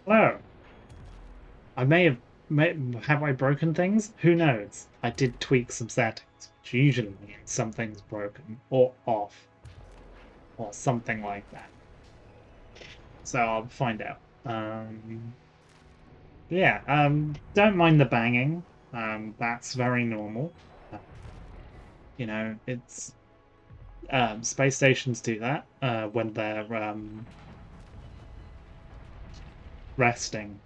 Hello. I have I broken things? Who knows? I did tweak some settings, which usually means something's broken or off or something like that. So I'll find out. Yeah. Don't mind the banging. That's very normal. Uh, it's space stations do that when they're resting,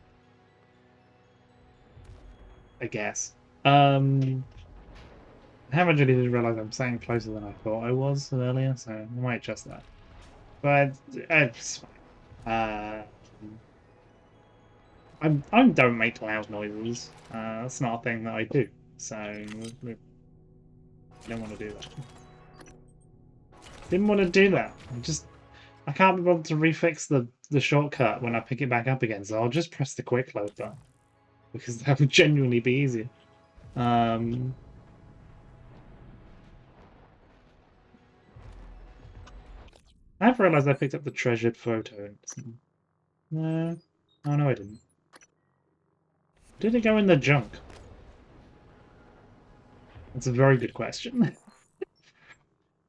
I guess. I haven't really realized I'm saying closer than I thought I was earlier, so I might adjust that. But it's fine. I don't make loud noises. That's not a thing that I do. So I don't want to do that. Didn't want to do that. I can't be bothered to refix the shortcut when I pick it back up again. So I'll just press the quick load button because that would genuinely be easier. Um, I've realized I picked up the treasured photo. No, oh no, I didn't. Did it go in the junk? That's a very good question.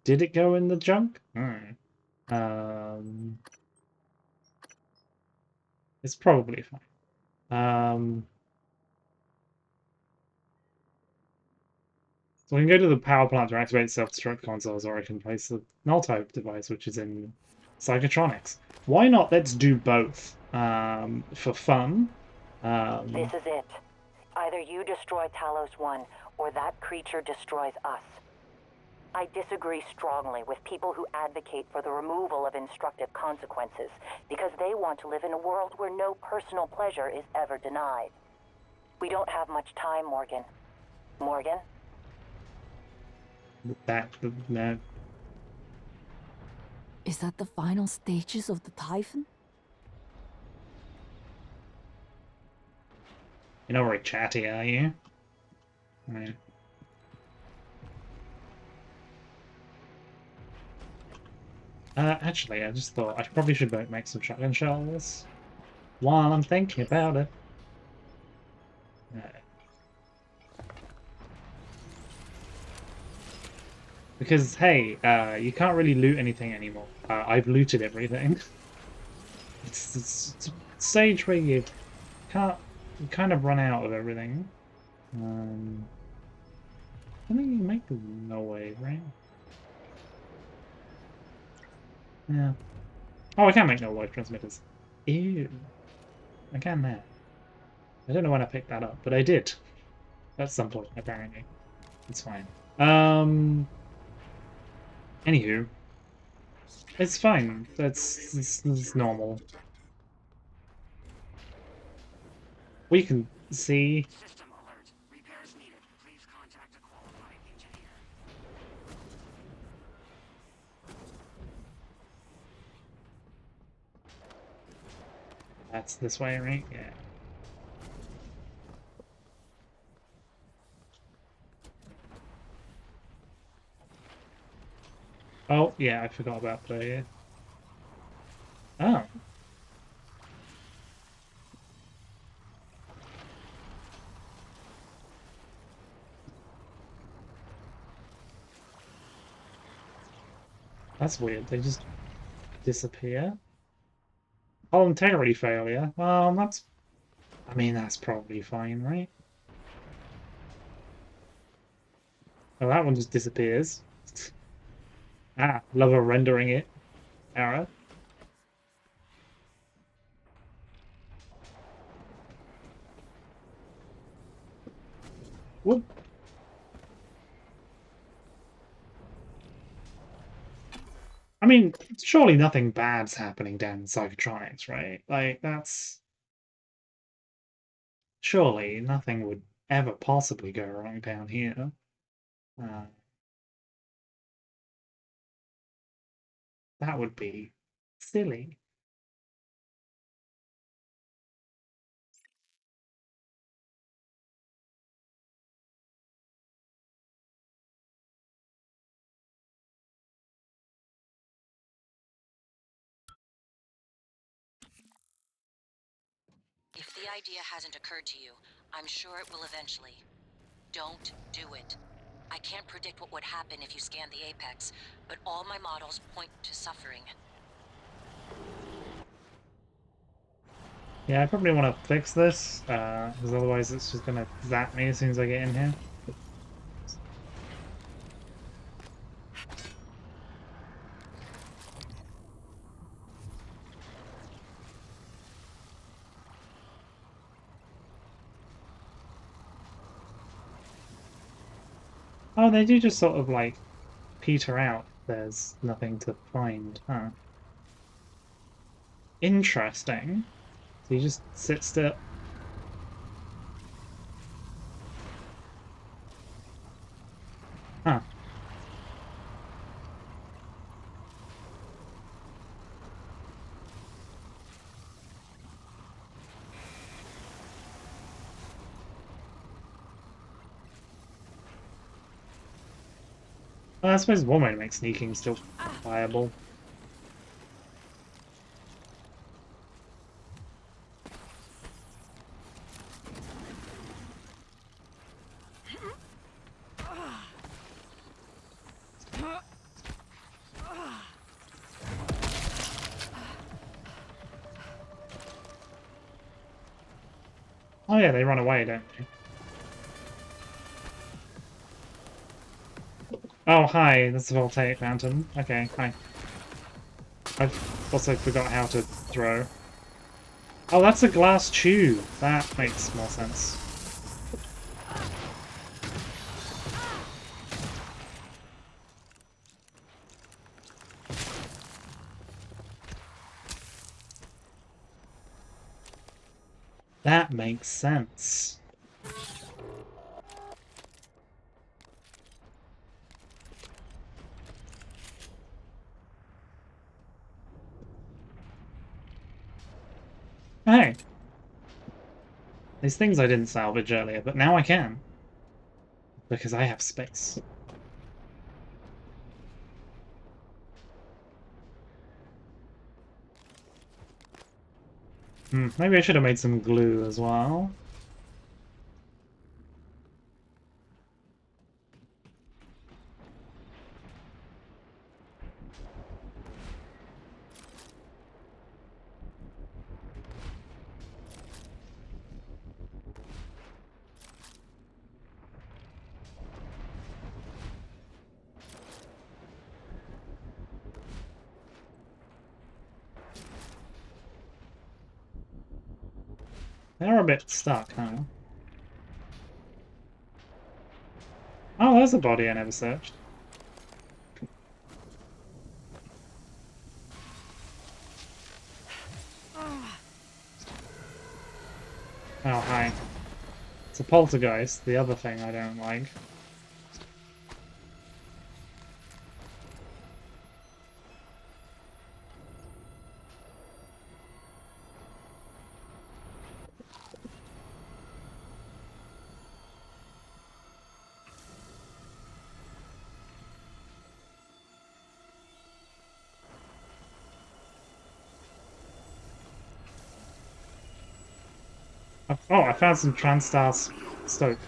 Did it go in the junk? Um, it's probably fine. So I can go to the power plant to activate self-destruct consoles, or I can place the null type device, which is in psychotronics. Why not? Let's do both for fun. This is it. Either you destroy Talos 1, or that creature destroys us. I disagree strongly with people who advocate for the removal of instructive consequences, because they want to live in a world where no personal pleasure is ever denied. We don't have much time, Morgan. Morgan? No. Is that the final stages of the Typhon? You're not very chatty, are you? Right. Actually, I just thought I probably should make some shotgun shells while I'm thinking about it. Because hey, you can't really loot anything anymore. I've looted everything. It's a stage where can't you kind of run out of everything. I think you can make no way, right? Yeah. Oh, I can make no wave transmitters. Ew. I can now. I don't know when I picked that up, but I did. At some point, apparently. It's fine. Anywho, it's fine. It's normal. We can see. System alert. Repairs needed. Please contact a qualified engineer. That's this way, right? Yeah. Oh, yeah, I forgot about the... Oh. That's weird. They just disappear. Oh, integrity failure. Well, that's... I mean, that's probably fine, right? Oh, that one just disappears. Ah, love a rendering it. Error. Whoop. I mean, surely nothing bad's happening down in Psychotronics, right? Like, that's... Surely nothing would ever possibly go wrong down here. Uh, that would be silly. If the idea hasn't occurred to you, I'm sure it will eventually. Don't do it. I can't predict what would happen if you scan the apex, but all my models point to suffering. Yeah, I probably want to fix this, because otherwise it's just gonna zap me as soon as I get in here. Oh, they do just sort of like peter out. There's nothing to find, huh? Interesting. So you just sit still. Huh. Well, I suppose one way to make sneaking still viable. Oh yeah, they run away, don't they? Oh, hi, that's a voltaic fountain. Okay, hi. I also forgot how to throw. Oh, that's a glass tube. That makes more sense. That makes sense. Hey, these things I didn't salvage earlier, but now I can. Because I have space. Maybe I should have made some glue as well. They're a bit stuck, huh? Oh, there's a body I never searched. Oh, hi. It's a poltergeist, the other thing I don't like. Oh, I found some TranStar stoke.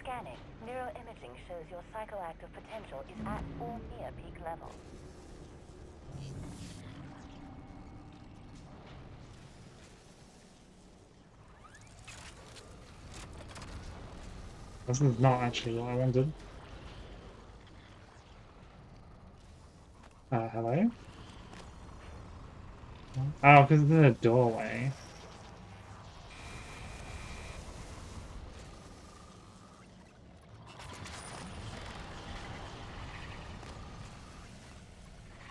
Scanning. Neuroimaging shows your psychoactive potential is at or near peak level. This is not actually what I wanted. Hello? Oh, because there's a doorway.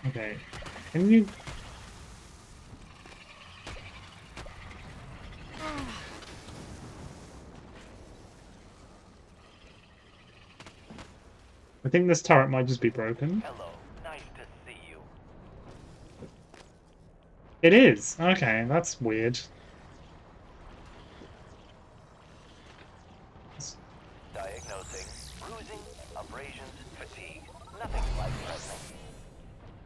Okay. Can you... I think this turret might just be broken. Hello, nice to see you. It is! Okay, that's weird. Diagnosing bruising, abrasions, fatigue. Nothing life-threatening.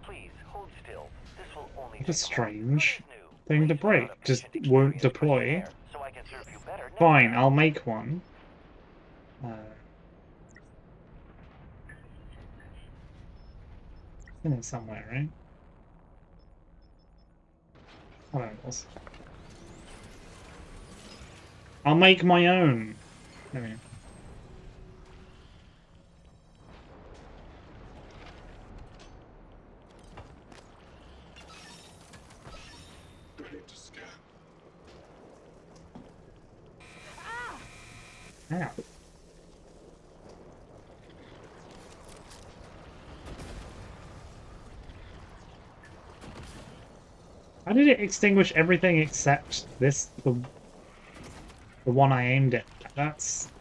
Please hold still. This will only What a take strange What is new? thing to Please allow break. the Just patient won't experience deploy. care, so I can serve you better next Fine, time. I'll make one. In there somewhere, right? Oh, there it was. I'll make my own. There we go. Ready to scan. Ow. How did it extinguish everything except this, the one I aimed at? That's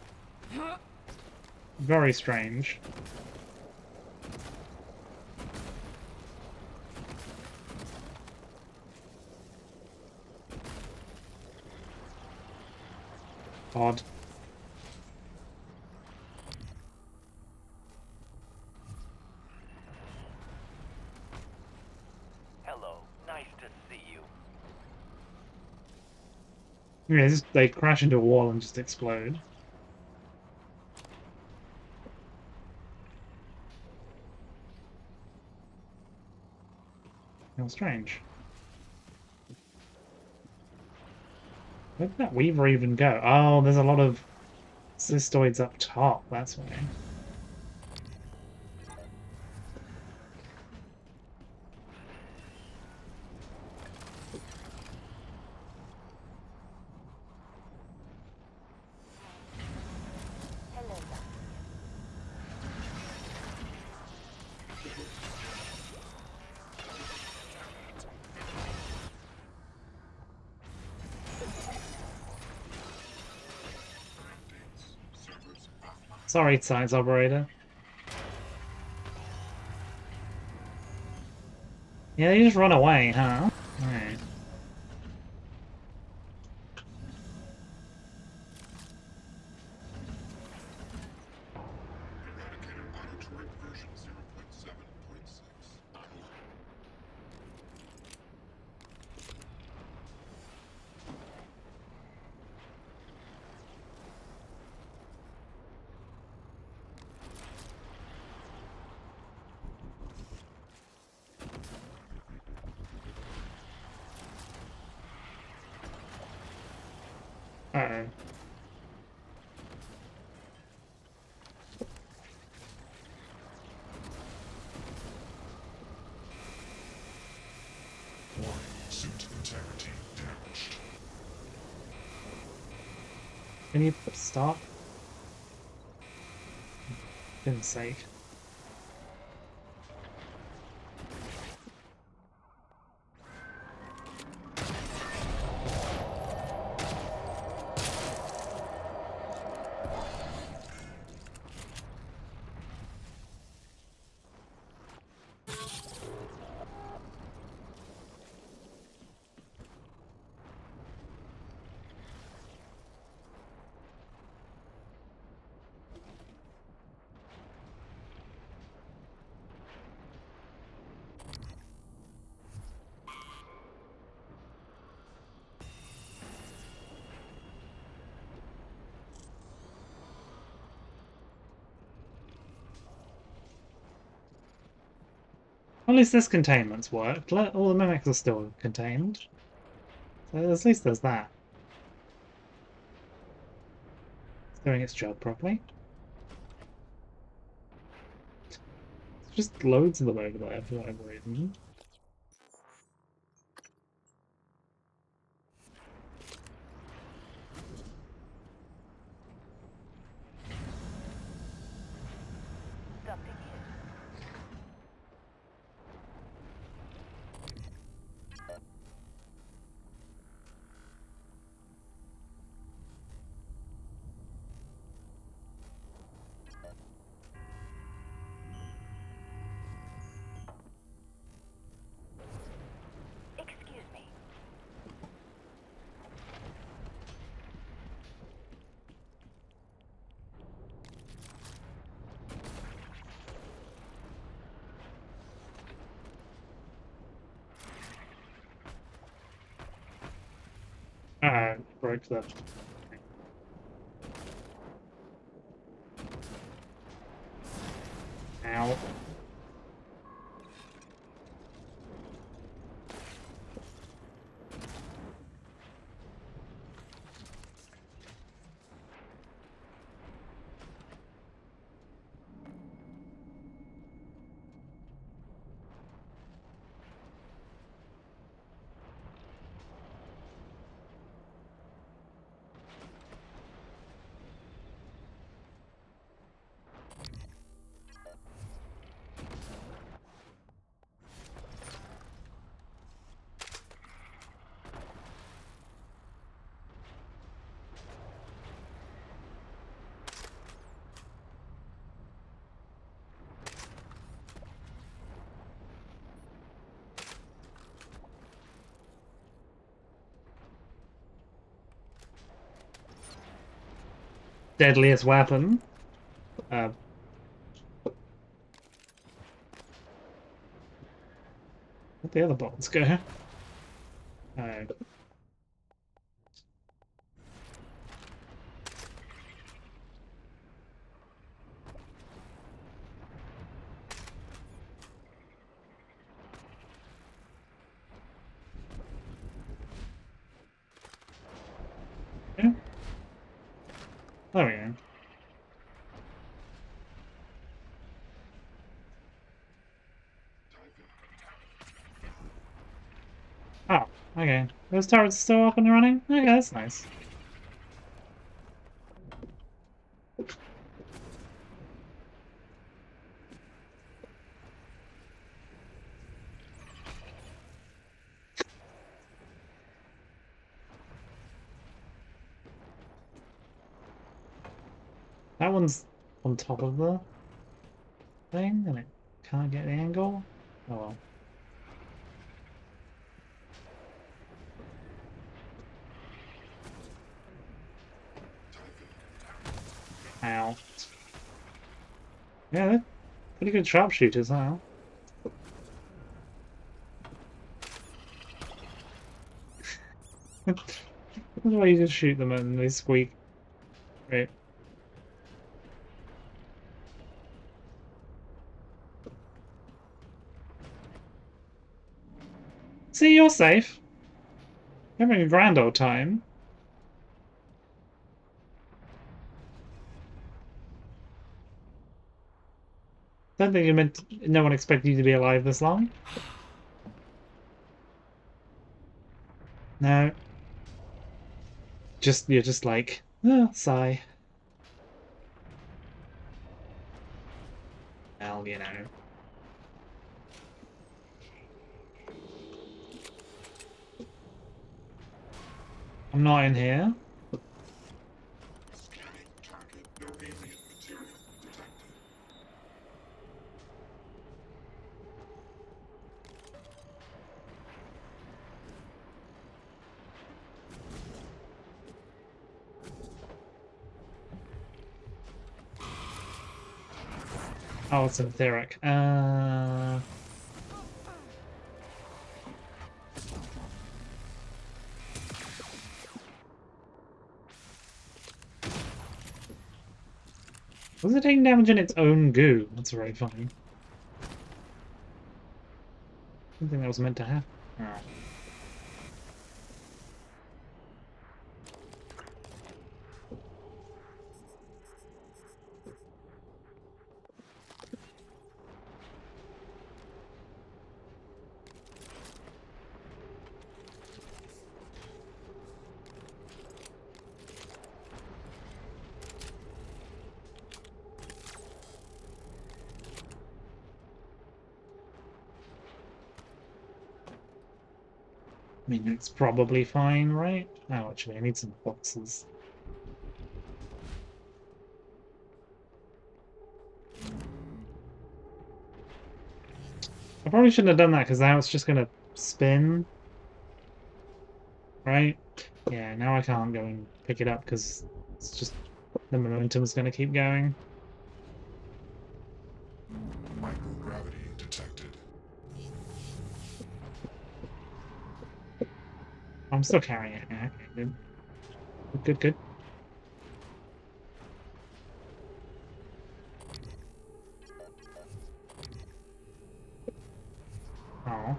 very strange. Odd. Hello, nice to see you. Yeah, they crash into a wall and just explode. How strange. Where did that Weaver even go? Oh, there's a lot of cystoids up top, that's why. Servers offline. Sorry, science operator. Yeah, they just run away, huh? Alright. Eradicator auto turret version 0.7.6 online. Uh-oh. Warning, suit integrity damaged. Can you stop? For goodness sake. At least this containment's worked. All the mimics are still contained. So at least there's that. It's doing its job properly. There's just loads of them over there for whatever reason. broke the... Ow. Deadliest weapon. Where'd the other bolts go? Oh. Yeah. There we go. Oh, okay. Those turrets are still up and running? Okay, that's nice. That one's on top of the thing, and it can't get the angle. Oh well. Ow. Yeah, they're pretty good sharpshooters now. That's why you just shoot them and they squeak. Right. See, you're safe. You're having a grand old time. Don't think you meant no one expected you to be alive this long. No. You're just like, oh, sigh. Well, you know. I'm not in here. Scanning target. No alien material detected. Oh, it's etheric. Was it taking damage in its own goo? That's very funny. I don't think that was meant to happen. Oh. I mean, it's probably fine, right? Oh, actually, I need some boxes. I probably shouldn't have done that because now it's just gonna spin. Right? Yeah, now I can't go and pick it up because it's just the momentum is gonna keep going. Microgravity detected. I'm still carrying it. Yeah, okay, good. Good, good. Oh.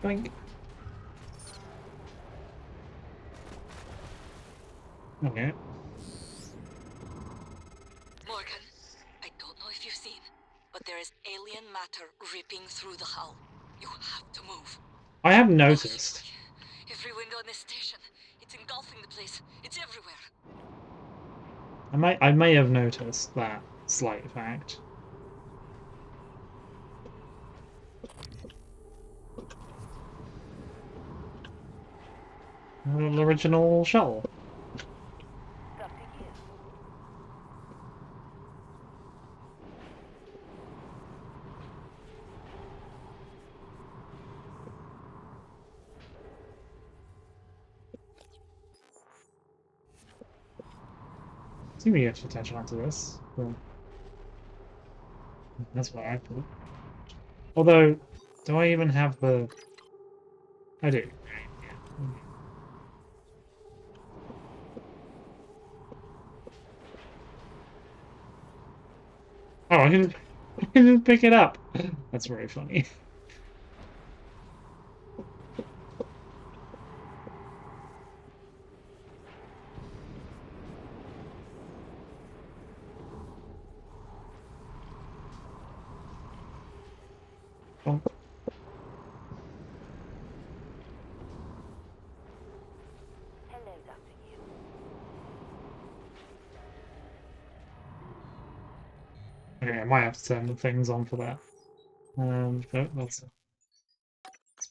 Boink. Okay. Morgan, I don't know if you've seen, but there is alien matter ripping through the hull. You have to move. I have Oh, noticed. every window in this station. It's engulfing the place. It's everywhere. I may have noticed that slight fact. Original shell. It's up to you. See me get attention onto this. But that's what I thought. Although, do I even have the... I do. Oh, I can just pick it up. That's very funny. Oh, Hello, Dr. Yu. okay, I might have to turn the things on for that. But that's...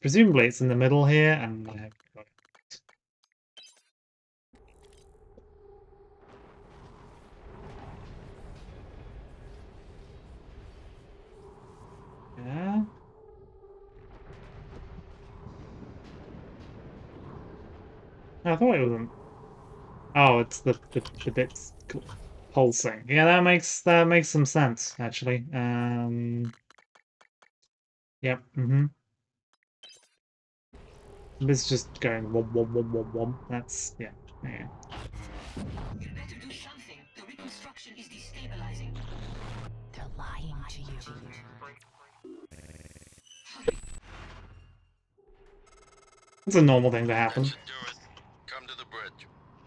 presumably it's in the middle here, and I have got it. Yeah. I thought it wasn't. Oh, it's the bits pulsing. Yeah, that makes some sense actually. Yep. It's just going womp womp womp womp womp. That's yeah. Yeah. You better do something. The reconstruction is destabilizing. They're lying to you. It's a normal thing to happen. That should do it. Come to the bridge.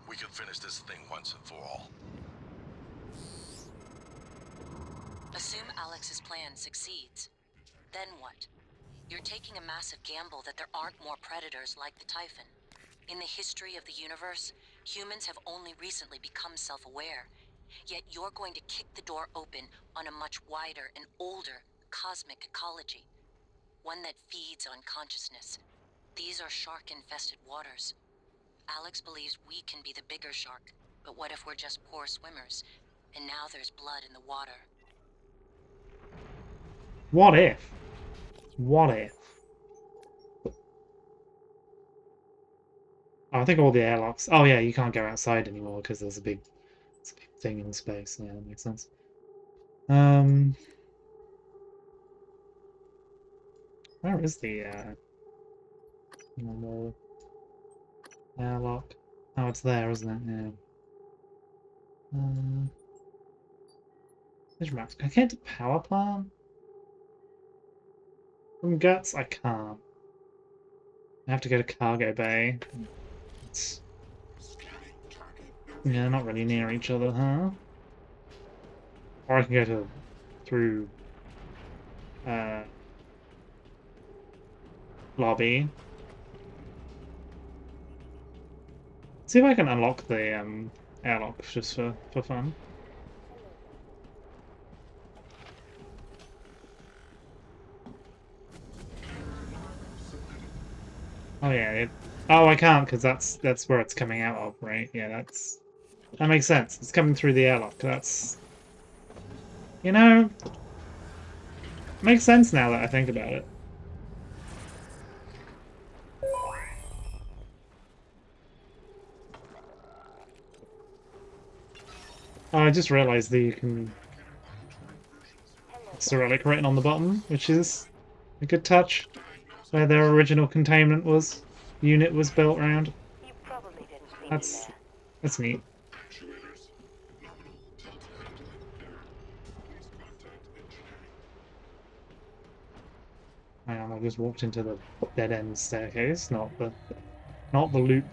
We can finish this thing once and for all. Assume Alex's plan succeeds. Then what? You're taking a massive gamble that there aren't more predators like the Typhon. In the history of the universe, humans have only recently become self-aware. Yet you're going to kick the door open on a much wider and older cosmic ecology. One that feeds on consciousness. These are shark-infested waters. Alex believes we can be the bigger shark, but what if we're just poor swimmers? And now there's blood in the water. What if? What if? Oh, I think all the airlocks. Oh yeah, you can't go outside anymore because there's it's a big thing in space. Yeah, that makes sense. Where is the normal airlock? Oh, it's there, isn't it? Yeah. There's maps. Can I get to power plant? From guts, I can't. I have to go to cargo bay. It's... yeah, not really near each other, huh? Or I can go to through lobby. See if I can unlock the airlock just for fun. Oh yeah, oh I can't because that's where it's coming out of, right? Yeah, that makes sense. It's coming through the airlock. That's, you know, makes sense now that I think about it. Oh, I just realized that you can Cyrillic written on the bottom, which is a good touch. where their original containment unit was built around. You probably didn't see me That's there. that's neat. Actuators. Nominal delta activate pair. Please contact engineering. I just walked into the dead end staircase, not the loop.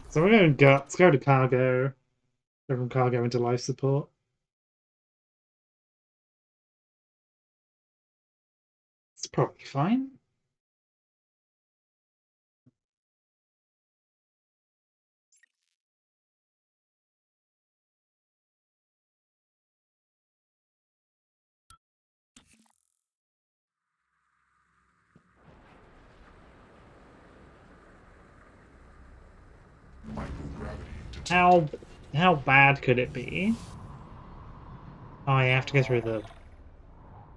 So we're going to let's go to cargo. Go from cargo into life support. It's probably fine. Microgravity How bad could it be? Oh, I have to go through the.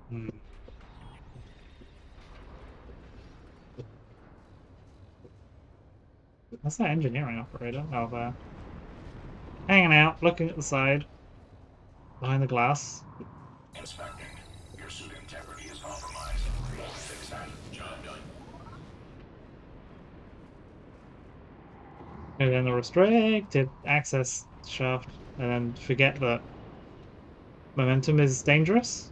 Hmm. That's that engineering operator. Oh, there. Hanging out, looking at the side. Behind the glass. inspecting. Your suit integrity is compromised. Fix that. Job done. And then the restricted access shaft. And then forget that momentum is dangerous.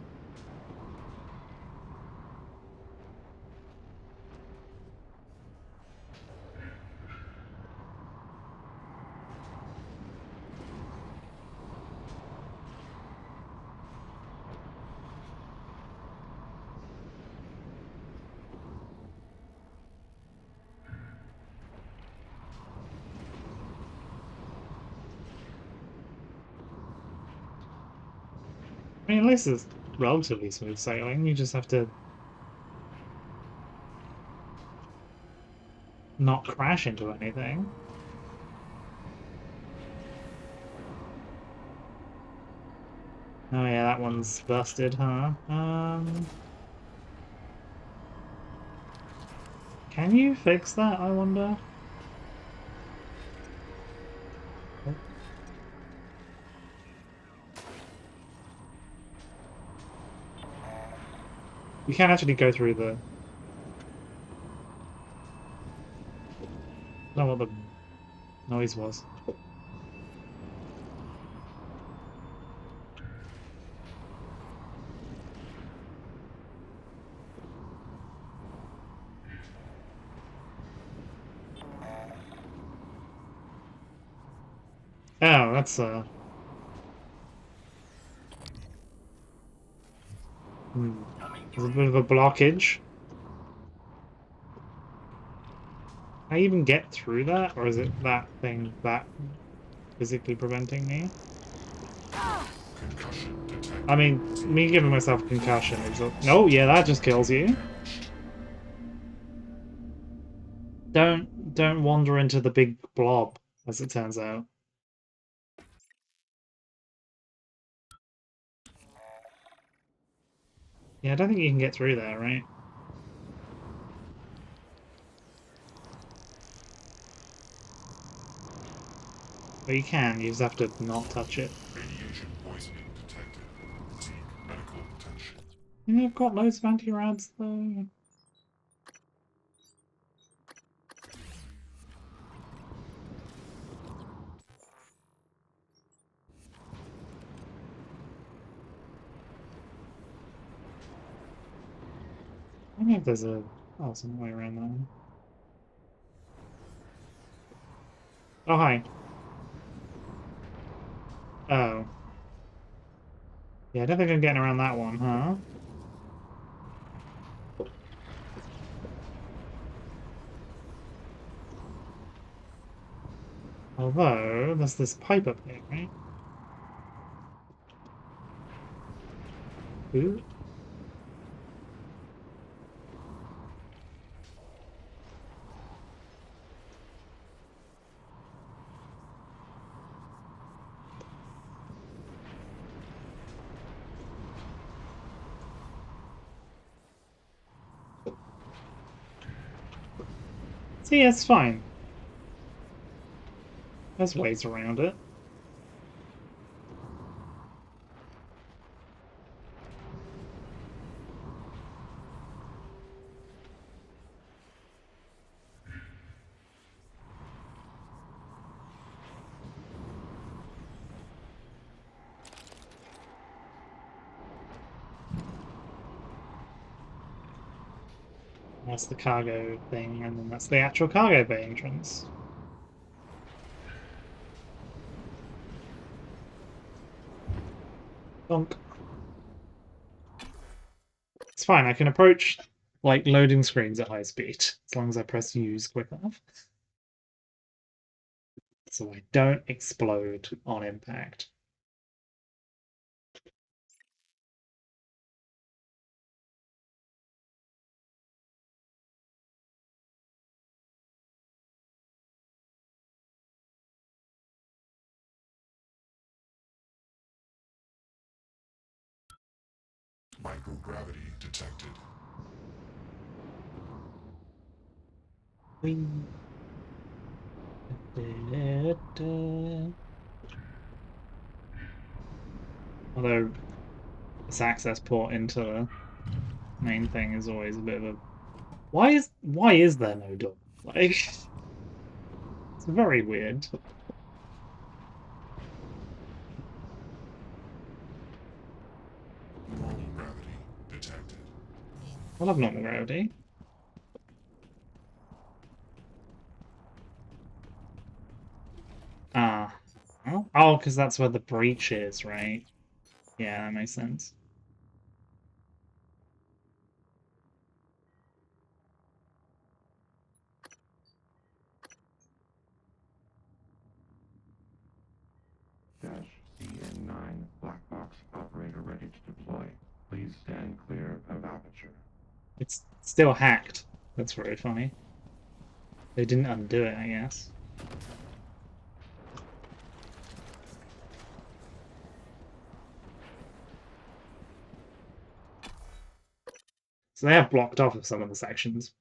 I mean, this is relatively smooth sailing. You just have to not crash into anything. Oh yeah, that one's busted, huh? Can you fix that, I wonder? You can actually go through the... I don't know what the noise was. Oh, that's there's a bit of a blockage. Can I even get through that, or is it that thing that physically preventing me? Concussion detected. I mean, me giving myself a concussion is a... Oh, yeah, that just kills you. Don't wander into the big blob, as it turns out. Yeah, I don't think you can get through there, right? But you can, you just have to not touch it. Radiation poisoning detected. Seek medical attention. And you've got loads of anti-rads, though. I wonder if there's a... Oh, some way around that one. Oh, hi. Oh. Yeah, I don't think I'm getting around that one, huh? Although, there's this pipe up here, right? Ooh. See, it's fine. There's ways around it. That's the cargo thing, and then that's the actual cargo bay entrance. Donk. It's fine, I can approach like loading screens at high speed, as long as I press use quick enough. So I don't explode on impact. Microgravity detected. Whee. Although this access port into the main thing is always a bit of a why is there no door? Like it's very weird. Normal gravity detected. I love normal gravity. Ah. Oh, because that's where the breach is, right? Yeah, that makes sense. CN9 black box operator ready to deploy. Please stand clear of aperture. It's still hacked. That's very funny. They didn't undo it, I guess. So they have blocked off of some of the sections.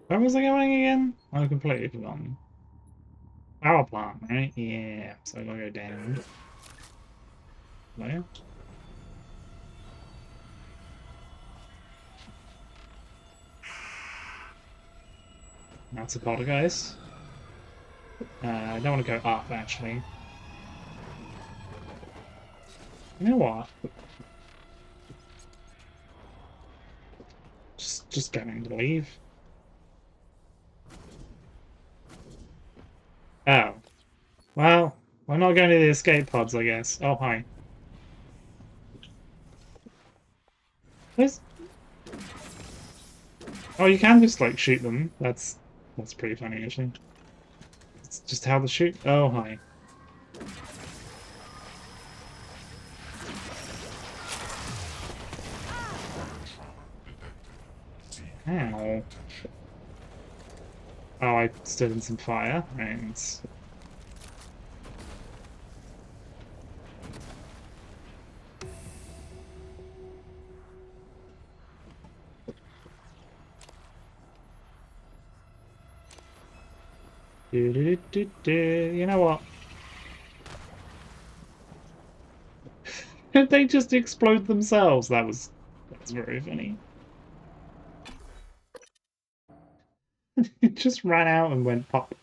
Where was I going again? I completely forgotten. Power plant, right? Yeah, so I gotta go down. There. That's a poltergeist. I don't want to go up, actually. You know what? Just going to leave. Oh. Well, we're not going to the escape pods, I guess. Oh, hi. There's... Oh, you can just, like, shoot them. That's pretty funny, actually. It's just how to shoot... Oh, hi. Ow. Oh, I stood in some fire. Right. You know what? Did they just explode themselves? That's very funny. It just ran out and went pop.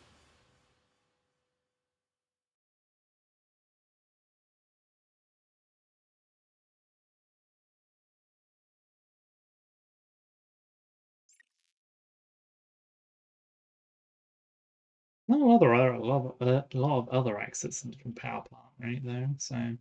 Not a lot of other exits from power plant, right? Though, so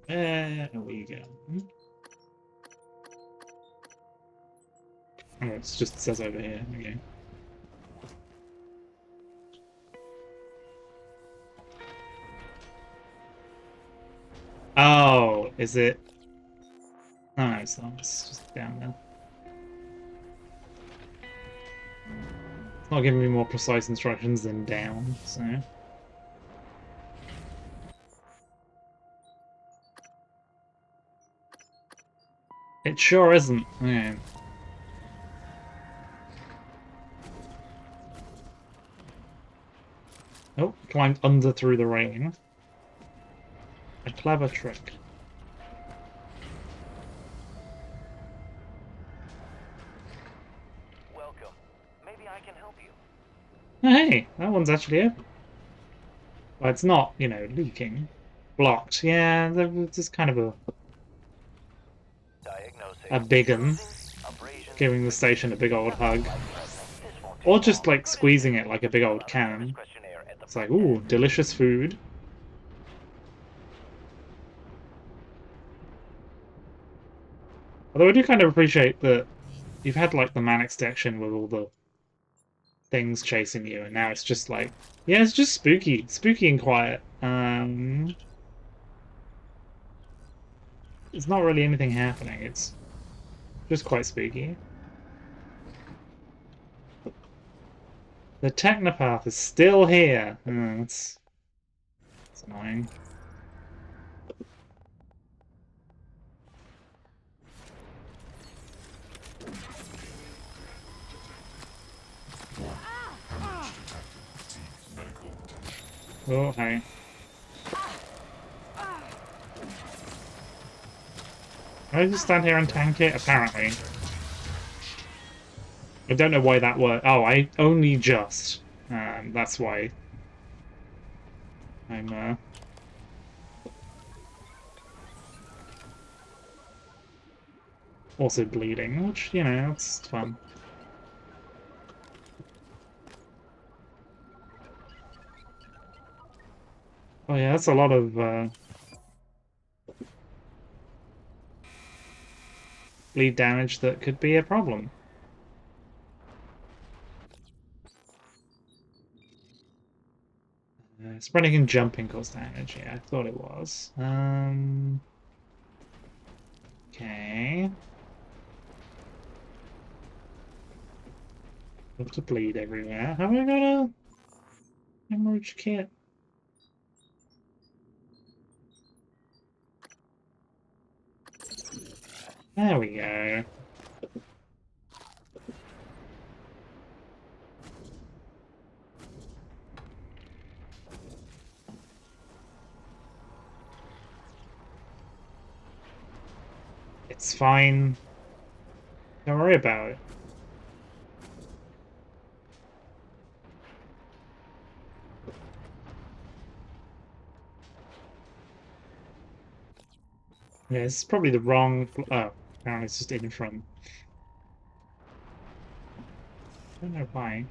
There we go. Oh, it just says over here. Okay. Oh, is it? Oh, no, it's not. It's just down there. It's not giving me more precise instructions than down, so. It sure isn't. Okay. Oh, climbed under through the rain. A clever trick. Welcome. Maybe I can help you. Oh, hey, that one's actually open. Well, it's not, you know, leaking. Blocked. Yeah, there's kind of a Diagnosing. big un. Bruising, abrasions, Giving the station a big old hug. life-threatening. This won't take Or just, long. like, squeezing it like a big old can. Questionnaire at the It's like, front ooh, desk. delicious food. Although I do kind of appreciate that you've had, like, the manic section with all the things chasing you, and now it's just like, yeah, it's just spooky. Spooky and quiet. There's not really anything happening. It's just quite spooky. The Technopath is still here. That's annoying. Oh, hey. Can I just stand here and tank it? Apparently. I don't know why that worked. Oh, I only just. That's why. I'm, also bleeding, which, you know, it's fun. Oh yeah, that's a lot of, bleed damage that could be a problem. Sprinting and jumping cause damage, yeah, I thought it was. Okay. Love to bleed everywhere. Have I got a hemorrhage kit? There we go. It's fine. Don't worry about it. Yeah, this is probably the wrong... Oh, apparently it's just in front. I don't know why.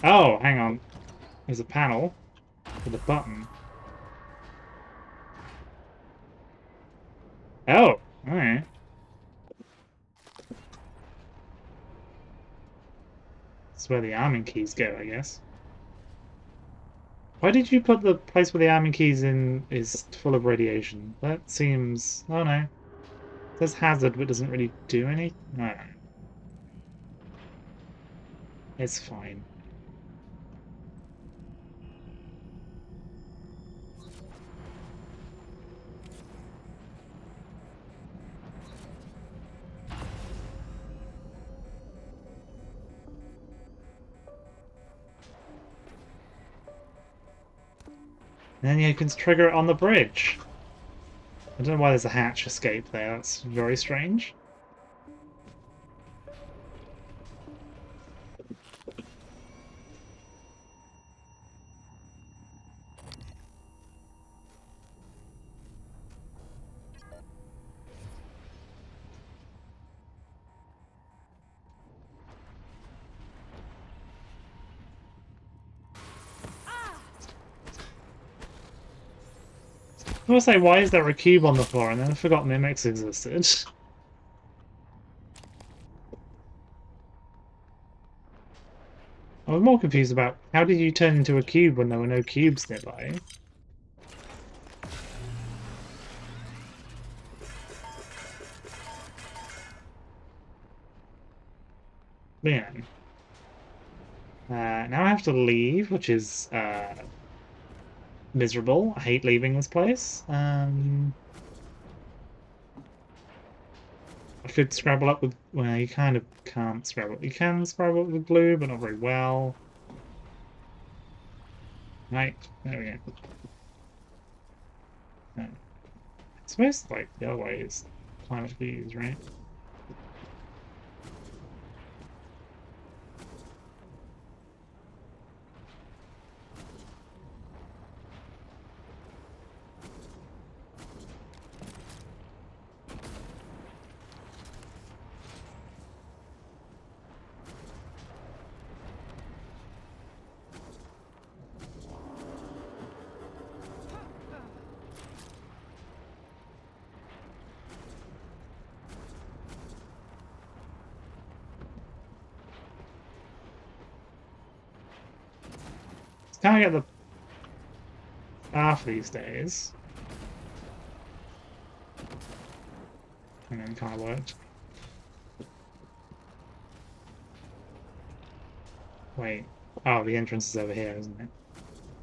Oh, hang on. There's a panel with a button. Oh, alright. That's where the arming keys go, I guess. Why did you put the place where the arming keys in is full of radiation? That seems... Oh no. It says hazard, but doesn't really do anything. I don't know. It's fine. And then you can trigger it on the bridge. I don't know why there's a hatch escape there. That's very strange. I will say, why is there a cube on the floor? And then I forgot mimics existed. I was more confused about how did you turn into a cube when there were no cubes nearby? Man. Now I have to leave, which is miserable. I hate leaving this place. I could scrabble up with... Well, you kind of can't scrabble. You can scrabble up with glue, but not very well. Right, there we go. It's supposed like the other way is climb up these, right? Can't get the staff these days. And then kind of worked. Wait. Oh, the entrance is over here, isn't it?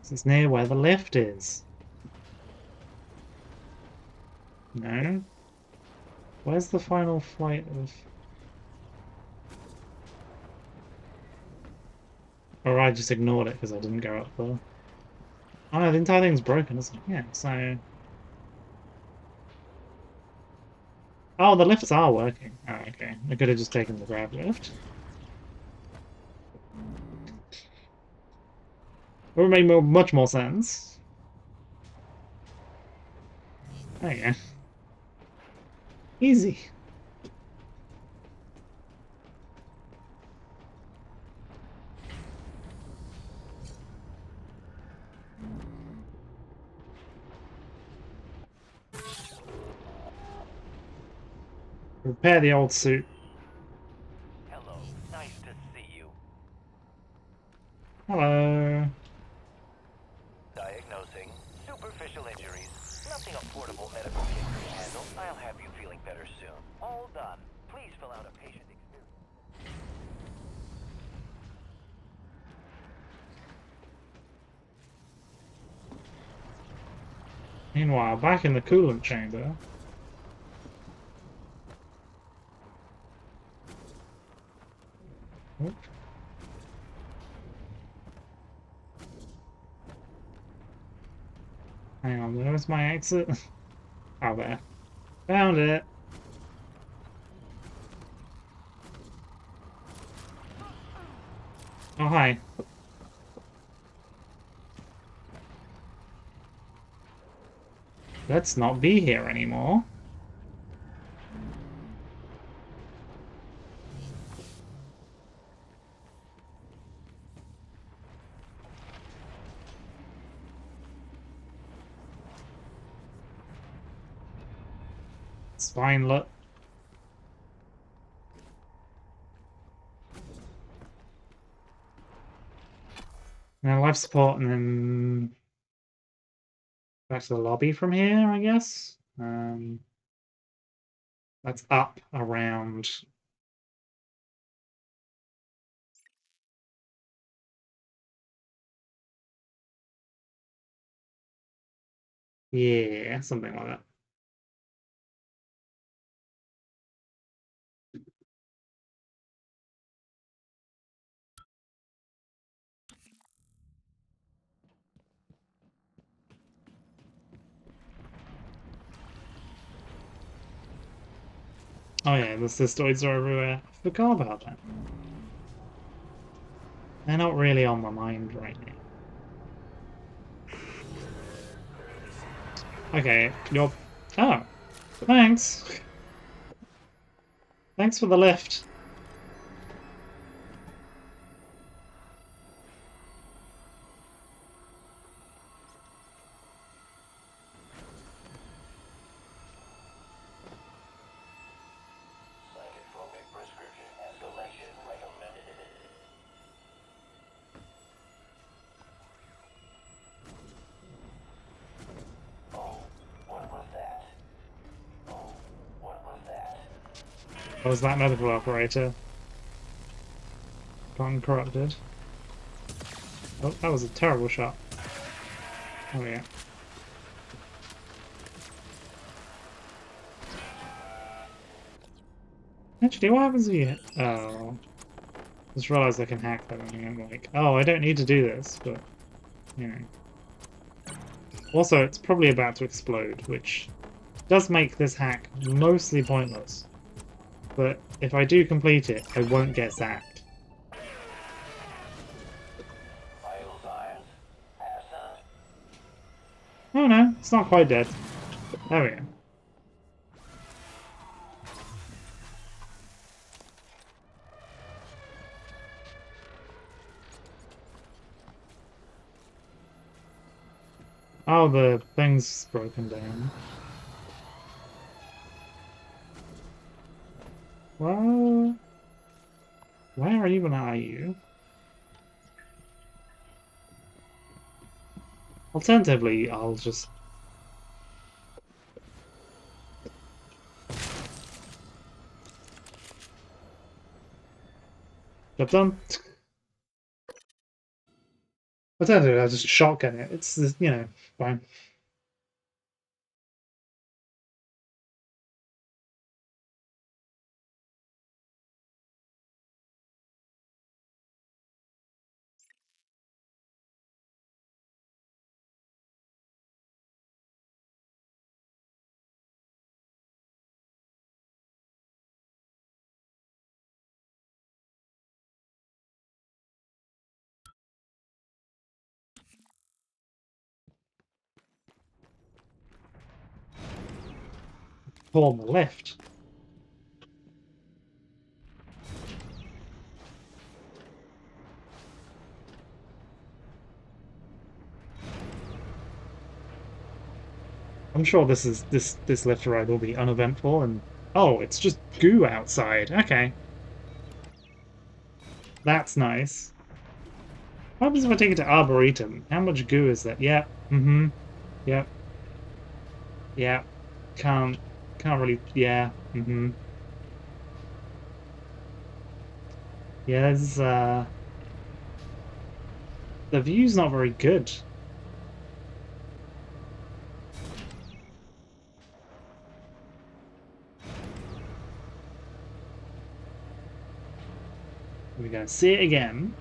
This is near where the lift is. No? Where's the final flight of... Or I just ignored it because I didn't go up there. Oh no, the entire thing's broken, isn't it? Yeah, so... Oh, the lifts are working. Oh, okay. I could have just taken the grab lift. It would make much more sense. There you go. Easy. Repair the old suit. Hello. Nice to see you. Hello. Diagnosing superficial injuries. Nothing a portable medical kit can handle. I'll have you feeling better soon. All done. Please fill out a patient experience. Meanwhile, back in the coolant chamber. Oop. Hang on, where's my exit? Oh, there. Found it. Oh, hi. Let's not be here anymore. It's fine, look. Now life support and then back to the lobby from here, I guess. That's up around. Yeah, something like that. Oh yeah, the cystoids are everywhere. I forgot about that. They're not really on my mind right now. Okay, you're... Oh, thanks. Thanks for the lift. Or was that medical operator? Gotten corrupted. Oh, that was a terrible shot. Oh yeah. Actually, what happens if you... Oh. Just realized I can hack that, and I'm like, oh, I don't need to do this, but, you know. Also, it's probably about to explode, which does make this hack mostly pointless. But if I do complete it, I won't get zapped. Vital signs. Pass Oh no, it's not quite dead. There we go. Oh, the thing's broken down. Well, where even are you? Alternatively, I'll just... Job done. Alternatively, I'll just shotgun it. It's, you know, fine. Pull on the left. I'm sure this lift ride will be uneventful and oh, it's just goo outside. Okay. That's nice. What happens if I take it to Arboretum? How much goo is that? Yep. Mm-hmm. Yep. Yeah. Can't really yeah. Mm-hmm. Yeah, there's the view's not very good. We're gonna see it again.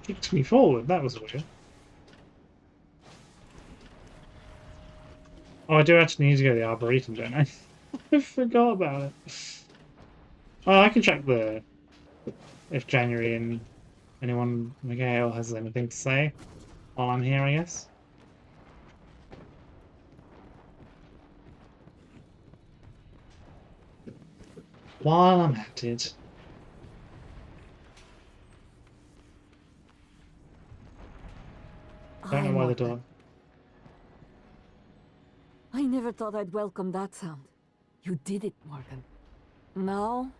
Kicked me forward, that was weird. Oh, I do actually need to go to the Arboretum, don't I? I forgot about it. Oh, I can check the if January and anyone Miguel has anything to say while I'm here, I guess. While I'm at it. Don't know why the door. I never thought I'd welcome that sound. You did it, Morgan. Now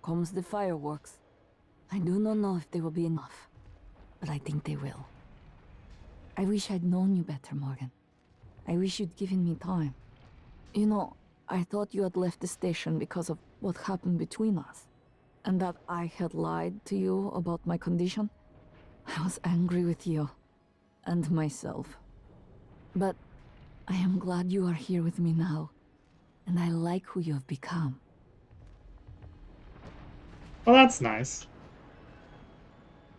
comes the fireworks. I do not know if they will be enough, but I think they will. I wish I'd known you better, Morgan. I wish you'd given me time. You know, I thought you had left the station because of what happened between us, and that I had lied to you about my condition. I was angry with you, and myself. But I am glad you are here with me now, and I like who you have become. Well, that's nice.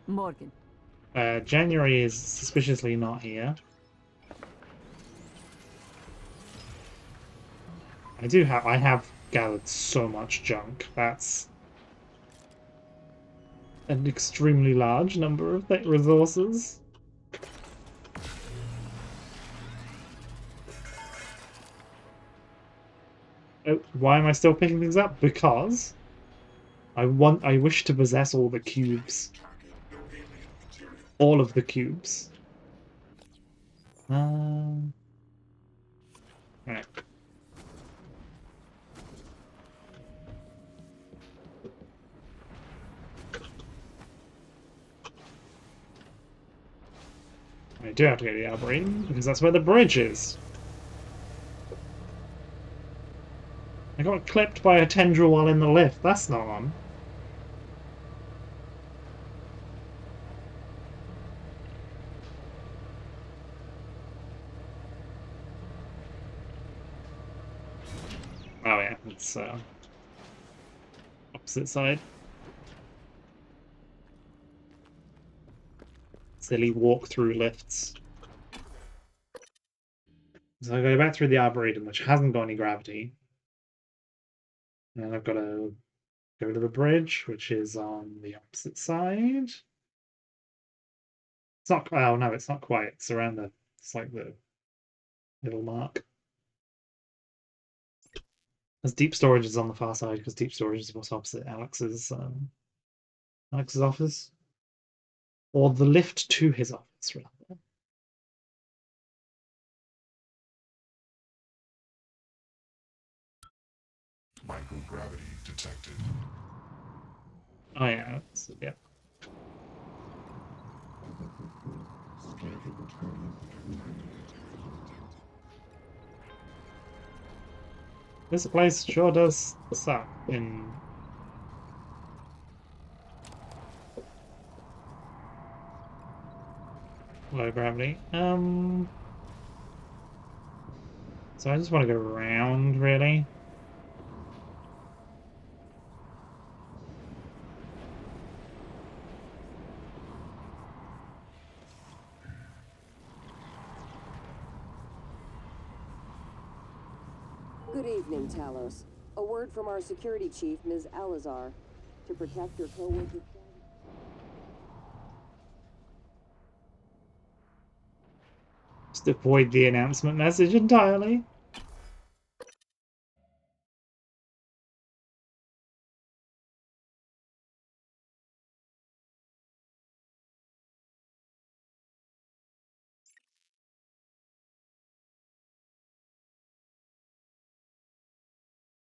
Morgan. January is suspiciously not here. I have gathered so much junk. That's an extremely large number of resources. Oh, why am I still picking things up? Because I wish to possess all the cubes. All of the cubes. Right. do have to go to the Arboretum, because that's where the bridge is. I got clipped by a tendril while in the lift. That's not on. Oh yeah, it's opposite side. Silly walk-through lifts. So I go back through the Arboretum, which hasn't got any gravity. And then I've got to go to the bridge, which is on the opposite side. It's not. Oh no, it's not quite. It's around the. It's like the middle mark. As deep storage is on the far side, because deep storage is what's opposite Alex's office, or the lift to his office, rather. Microgravity detected. Oh yeah, yeah. This place sure does suck in low gravity. So I just want to go around, really. Good evening, Talos. A word from our security chief, Ms. Alazar. To protect your co-workers... Just avoid the announcement message entirely.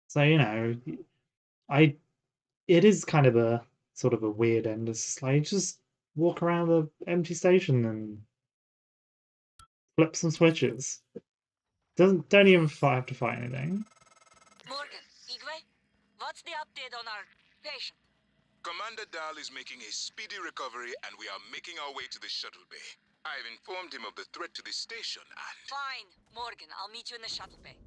So, you know, it is kind of a sort of a weird end. It's like just walk around the empty station and flip some switches. Don't even have to fight anything. Morgan, Igwe, what's the update on our patient? Commander Dahl is making a speedy recovery, and we are making our way to the shuttle bay. I've informed him of the threat to the station, and... Fine, Morgan, I'll meet you in the shuttle bay.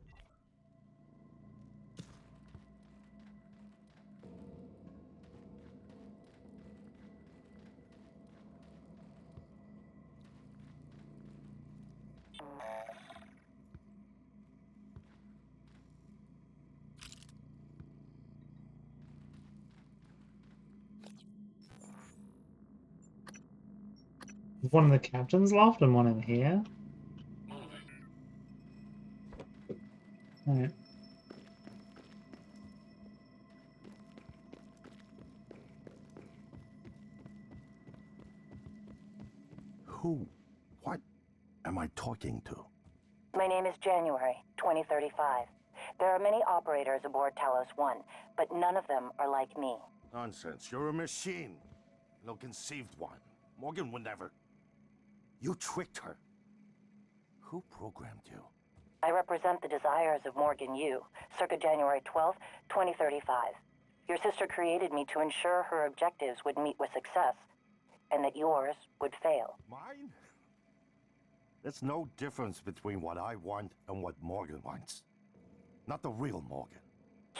One in the captain's loft and one in here. Alright. Who? What am I talking to? My name is January, 2035. There are many operators aboard Talos 1, but none of them are like me. Nonsense. You're a machine. An ill-conceived one. Morgan would never... You tricked her. Who programmed you? I represent the desires of Morgan Yu, circa January 12, 2035. Your sister created me to ensure her objectives would meet with success, and that yours would fail. Mine? There's no difference between what I want and what Morgan wants. Not the real Morgan.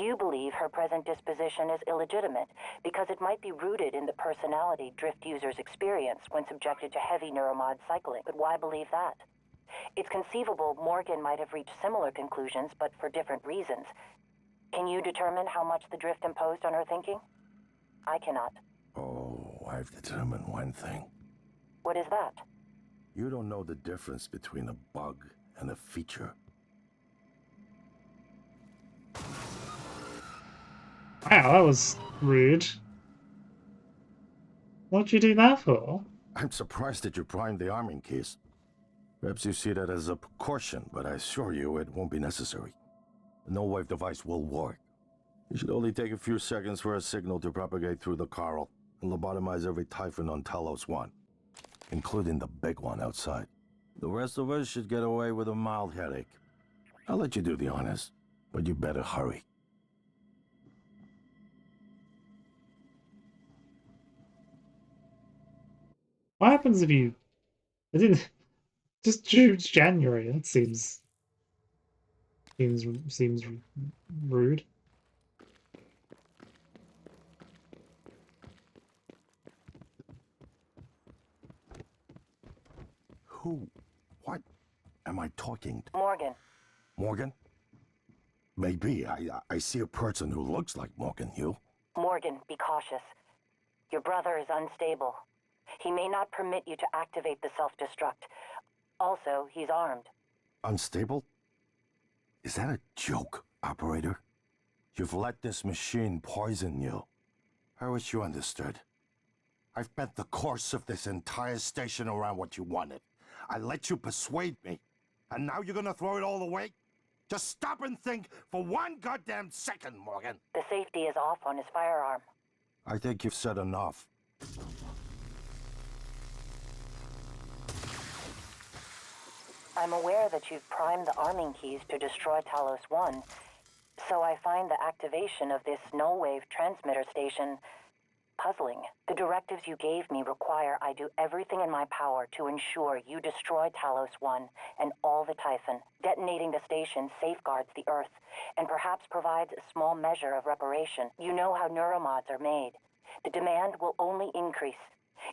You believe her present disposition is illegitimate because it might be rooted in the personality Drift users experience when subjected to heavy neuromod cycling. But why believe that? It's conceivable Morgan might have reached similar conclusions, but for different reasons. Can you determine how much the Drift imposed on her thinking? I cannot. Oh, I've determined one thing. What is that? You don't know the difference between a bug and a feature. Wow, that was rude. What'd you do that for? I'm surprised that you primed the arming case. Perhaps you see that as a precaution, but I assure you it won't be necessary. The no-wave device will work. It should only take a few seconds for a signal to propagate through the coral and lobotomize every Typhon on Talos 1, including the big one outside. The rest of us should get away with a mild headache. I'll let you do the honors, but you better hurry. What happens if you... I didn't... Just choose January. That seems rude. Who? What am I talking to? Morgan. Morgan? Maybe. I see a person who looks like Morgan, you. Morgan, be cautious. Your brother is unstable. He may not permit you to activate the self-destruct. Also, he's armed. Unstable? Is that a joke, operator? You've let this machine poison you. I wish you understood. I've bent the course of this entire station around what you wanted. I let you persuade me. And now you're gonna throw it all away? Just stop and think for one goddamn second, Morgan. The safety is off on his firearm. I think you've said enough. I'm aware that you've primed the arming keys to destroy Talos 1, so I find the activation of this null-wave transmitter station puzzling. The directives you gave me require I do everything in my power to ensure you destroy Talos 1 and all the Typhon. Detonating the station safeguards the Earth, and perhaps provides a small measure of reparation. You know how neuromods are made. The demand will only increase.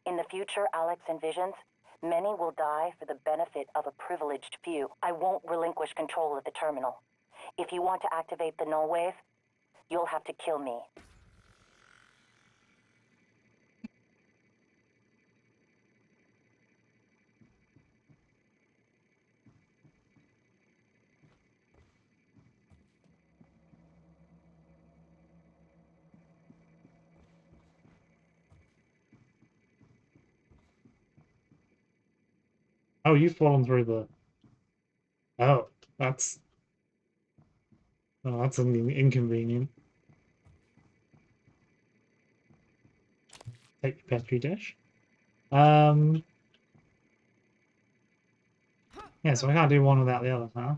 In the future Alex envisions, many will die for the benefit of a privileged few. I won't relinquish control of the terminal. If you want to activate the null wave, you'll have to kill me. Oh, you've fallen through the... Oh, that's... Oh, that's inconvenient. Take the petri dish. Yeah, so I can't do one without the other, huh?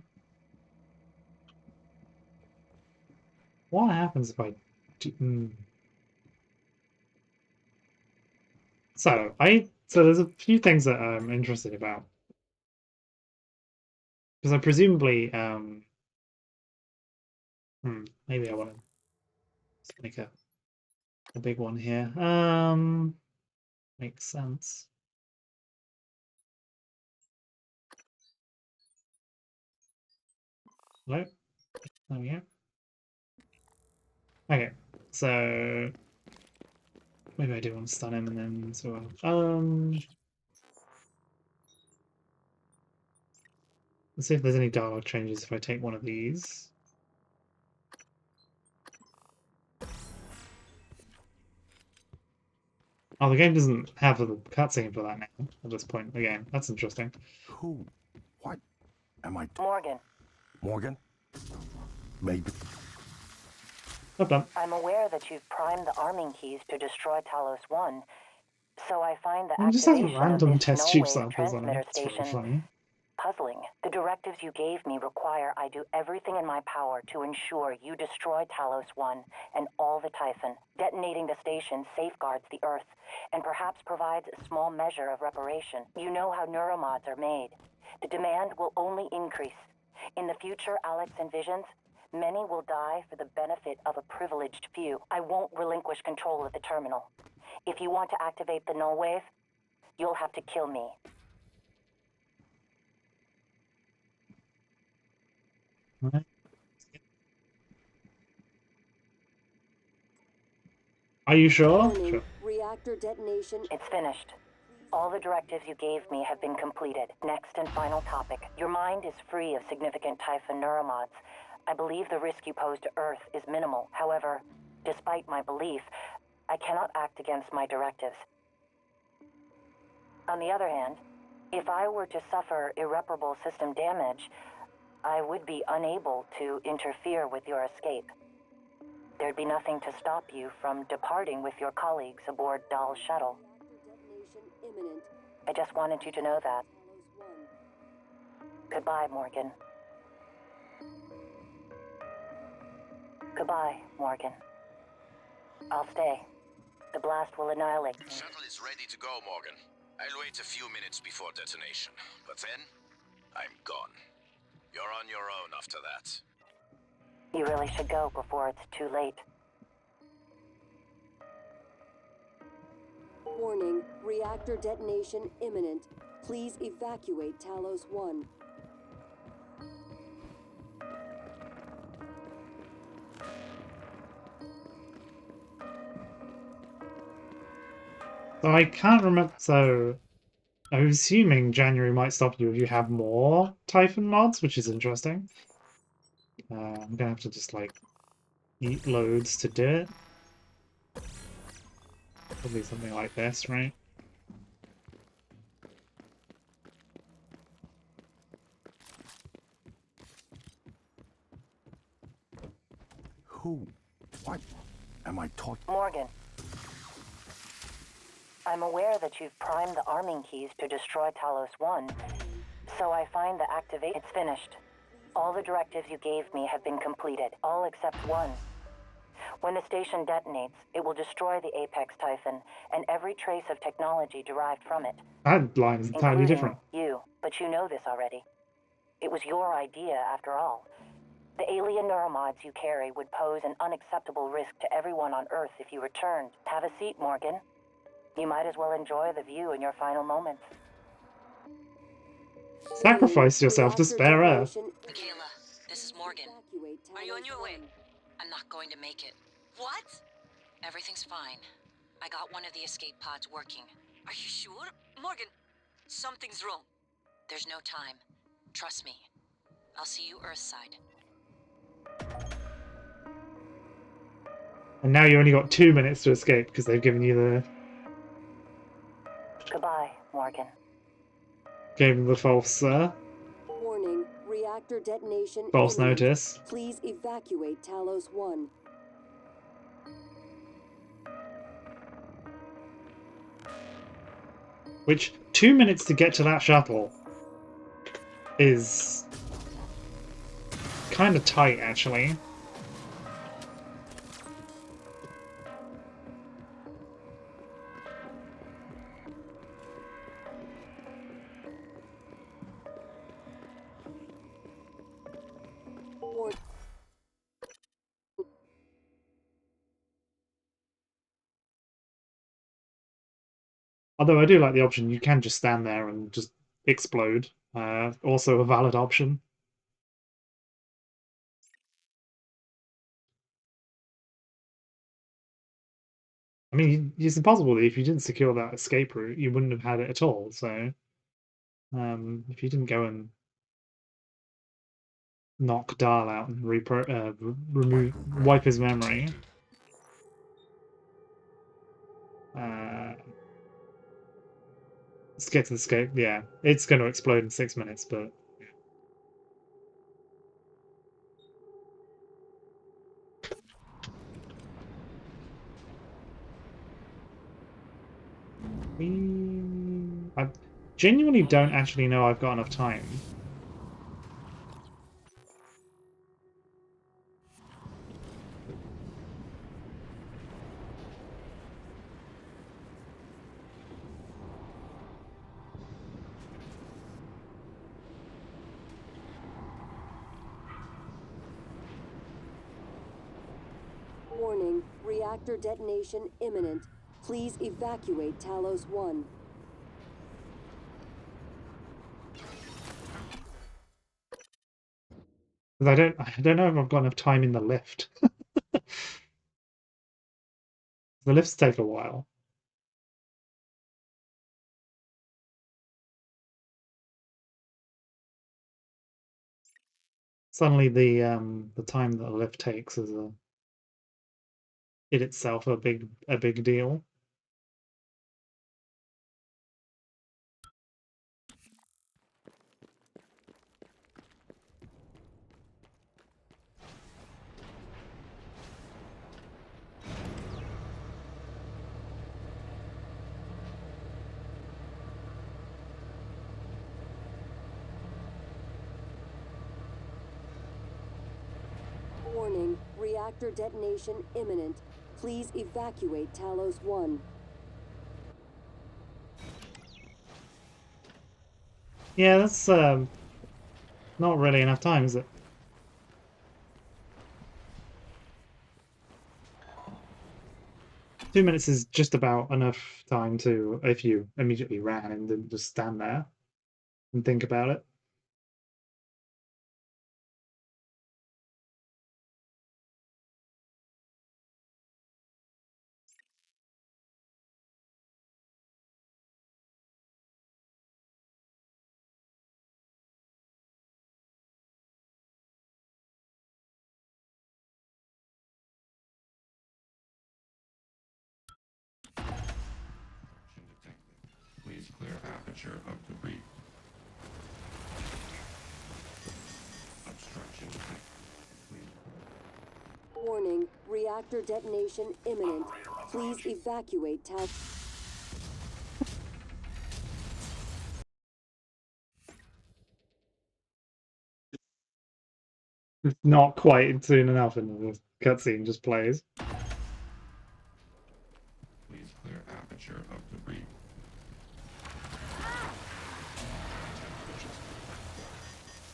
What happens if I do... So there's a few things that I'm interested about. Because I presumably maybe I want to make a big one here. Makes sense. Hello? There we go. Okay, so maybe I do want to stun him and then so let's see if there's any dialogue changes if I take one of these. Oh, the game doesn't have the cutscene for that now at this point in the game. That's interesting. Who? What am I... Morgan. Morgan? Maybe... I'm aware that you've primed the arming keys to destroy Talos 1, so I find the just have activation random of this test tube null-wave samples on transmitter it. It's really station funny. puzzling. The directives you gave me require I do everything in my power to ensure you destroy Talos 1 and all the Typhon. Detonating the station safeguards the Earth, and perhaps provides a small measure of reparation. You know how neuromods are made. The demand will only increase. In the future Alex envisions, many will die for the benefit of a privileged few. I won't relinquish control of the terminal. If you want to activate the null wave, you'll have to kill me. Right. Are you sure? Sure. Reactor detonation. It's finished. All the directives you gave me have been completed. Next and final topic. Your mind is free of significant Typhon neuromods. I believe the risk you pose to Earth is minimal. However, despite my belief, I cannot act against my directives. On the other hand, if I were to suffer irreparable system damage, I would be unable to interfere with your escape. There'd be nothing to stop you from departing with your colleagues aboard Dahl's shuttle. I just wanted you to know that. Goodbye, Morgan. Goodbye, Morgan. I'll stay. The blast will annihilate me. Shuttle is ready to go, Morgan. I'll wait a few minutes before detonation, but then I'm gone. You're on your own after that. You really should go before it's too late. Warning, reactor detonation imminent. Please evacuate Talos 1. So I can't remember. So I'm assuming January might stop you if you have more Typhon mods, which is interesting. I'm gonna have to just like eat loads to do it. Probably something like this, right? Who? What? Am I talking? Morgan. I'm aware that you've primed the arming keys to destroy Talos 1, so I find the activate. It's finished. All the directives you gave me have been completed, all except one. When the station detonates, it will destroy the Apex Typhon and every trace of technology derived from it. That line is entirely including different. You, but you know this already. It was your idea, after all. The alien neuromods you carry would pose an unacceptable risk to everyone on Earth if you returned. Have a seat, Morgan. You might as well enjoy the view in your final moments. Sacrifice yourself to spare Earth. Michaela, this is Morgan. Are you on your way? I'm not going to make it. What? Everything's fine. I got one of the escape pods working. Are you sure? Morgan, something's wrong. There's no time. Trust me. I'll see you Earthside. And now you only got 2 minutes to escape because they've given you the Goodbye, Morgan. false Warning, reactor detonation false imminent. notice. Please evacuate Talos 1. Which 2 minutes to get to that shuttle is kind of tight, actually. Although I do like the option, you can just stand there and just explode. Also a valid option. I mean, it's impossible that if you didn't secure that escape route, you wouldn't have had it at all. So, if you didn't go and knock Dahl out and wipe his memory, let's get to the escape. Yeah, it's going to explode in 6 minutes, but. I genuinely don't actually know I've got enough time. Warning, reactor detonation imminent. Please evacuate Talos 1. Because I don't know if I've got enough time in the lift. The lifts take a while. Suddenly the time that a lift takes is in itself a big deal. Warning, reactor detonation imminent. Please evacuate Talos 1. Yeah, that's not really enough time, is it? Two minutes is just about enough time to, if you immediately ran and didn't just stand there and think about it. Please clear aperture of debris. Obstruction detected. Warning, reactor detonation imminent. Please evacuate Talos. It's not quite soon enough, and the cutscene just plays. Please clear aperture of debris.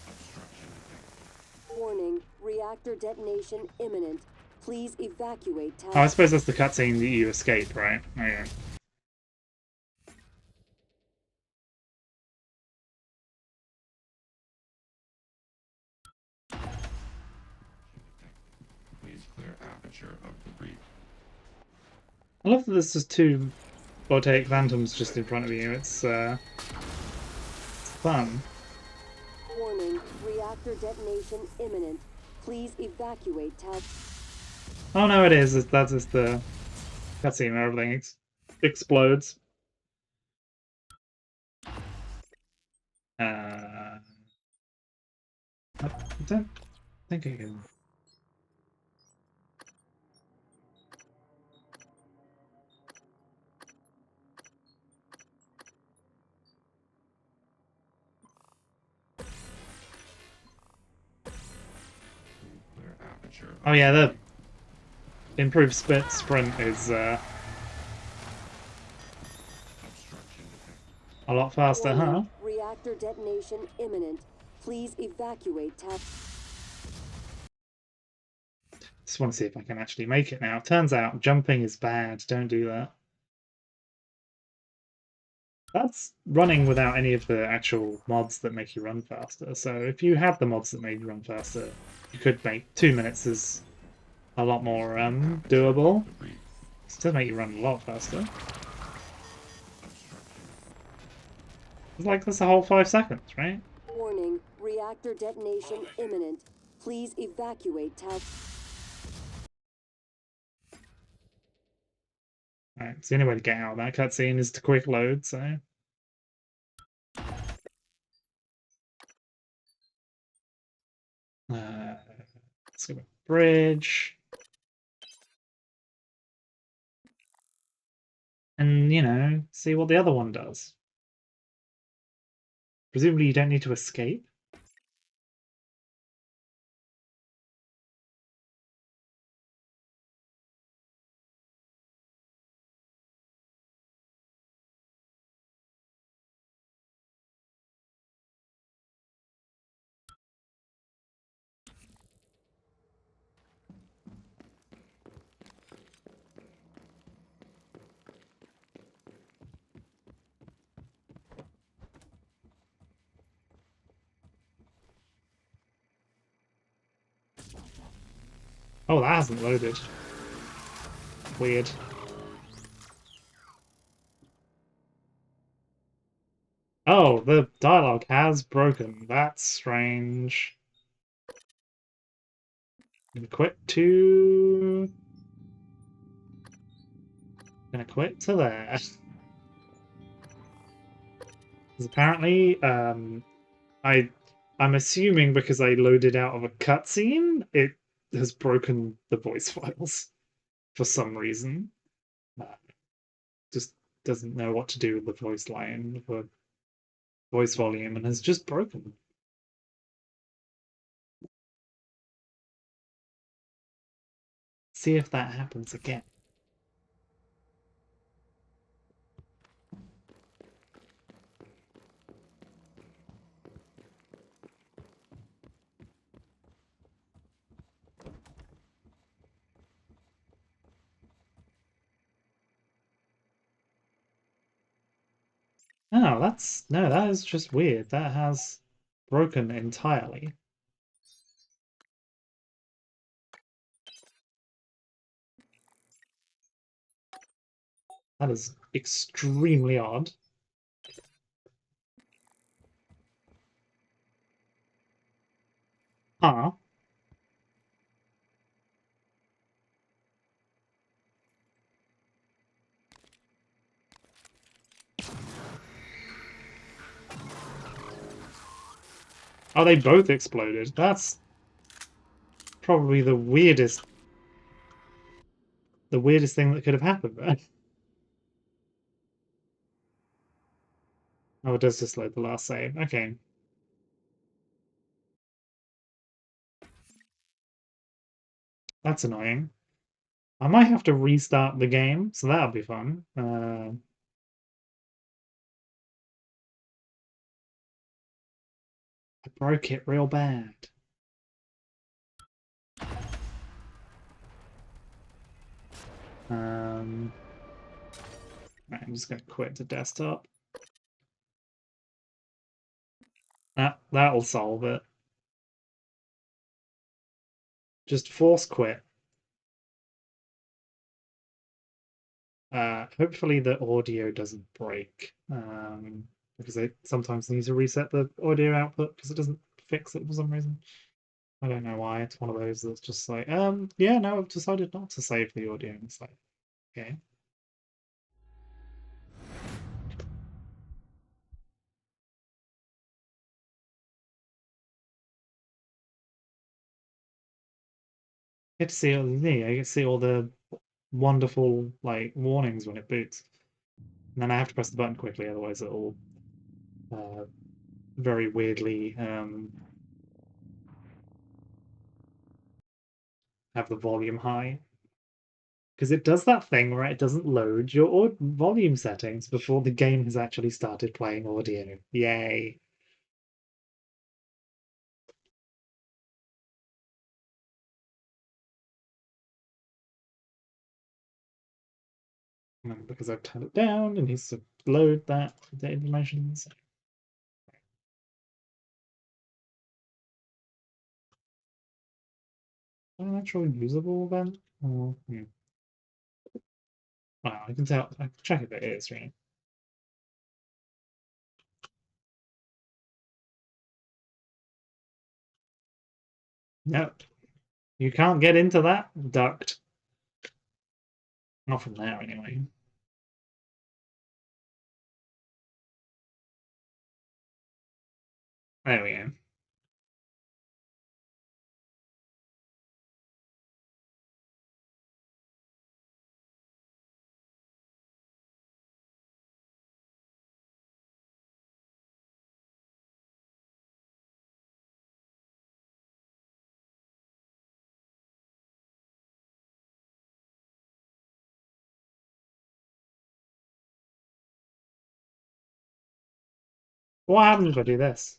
Obstruction detected. Warning, reactor detonation imminent. Please evacuate Oh, I Talos. suppose that's the cutscene that you escape, right? Okay. Please clear aperture of debris. I love that there's just two voltaic phantoms just in front of you. It's fun. Warning, reactor detonation imminent. Please evacuate Talos. Oh no, it is. That's just the cutscene where everything explodes. I don't think I can. Clear aperture. Oh yeah, the improved sprint is a lot faster, Warning, huh? reactor detonation imminent. Please evacuate Talos. Just want to see if I can actually make it now. Turns out jumping is bad. Don't do that. That's running without any of the actual mods that make you run faster. So if you have the mods that make you run faster, you could make 2 minutes is a lot more doable. It does make you run a lot faster. It's like that's a whole 5 seconds, right? Warning, reactor detonation imminent. Please evacuate Talos. Right, so the only way to get out of that cutscene is to quick load, so. Let's go to bridge. And, you know, see what the other one does. Presumably you don't need to escape. Oh, that hasn't loaded. Weird. Oh, the dialogue has broken. That's strange. Gonna quit to... Gonna quit to there. Because apparently, I'm assuming because I loaded out of a cutscene, it has broken the voice files for some reason. Just doesn't know what to do with the voice line for voice volume and has just broken. See if that happens again. Oh, that is just weird. That has broken entirely. That is extremely odd. Huh. Oh, they both exploded. That's probably the weirdest thing that could have happened there. Oh, it does just load the last save. Okay. That's annoying. I might have to restart the game, so that'll be fun. I broke it real bad. Right, I'm just gonna quit the desktop. That'll solve it. Just force quit. Hopefully the audio doesn't break. Because I sometimes need to reset the audio output because it doesn't fix it for some reason. I don't know why. It's one of those that's just like, yeah, no, I've decided not to save the audio. And it's like, okay. Get to see all the I get to see all the wonderful like warnings when it boots. And then I have to press the button quickly, otherwise it'll very weirdly have the volume high. Because it does that thing where it doesn't load your volume settings before the game has actually started playing audio. Yay. And because I've turned it down, it needs to load the information. So. An actual usable event? Or, Well, I can tell. I can check if it is, right? Nope. You can't get into that duct. Not from there, anyway. There we go. What happens if I do this?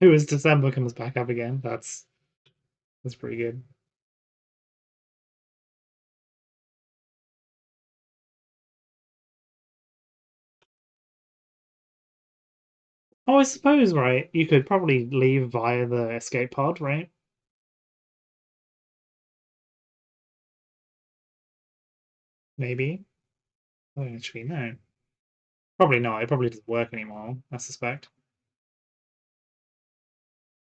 Who is December comes back up again? That's pretty good. Oh, I suppose, right? You could probably leave via the escape pod, right? Maybe. I don't actually know. Probably not. It probably doesn't work anymore, I suspect.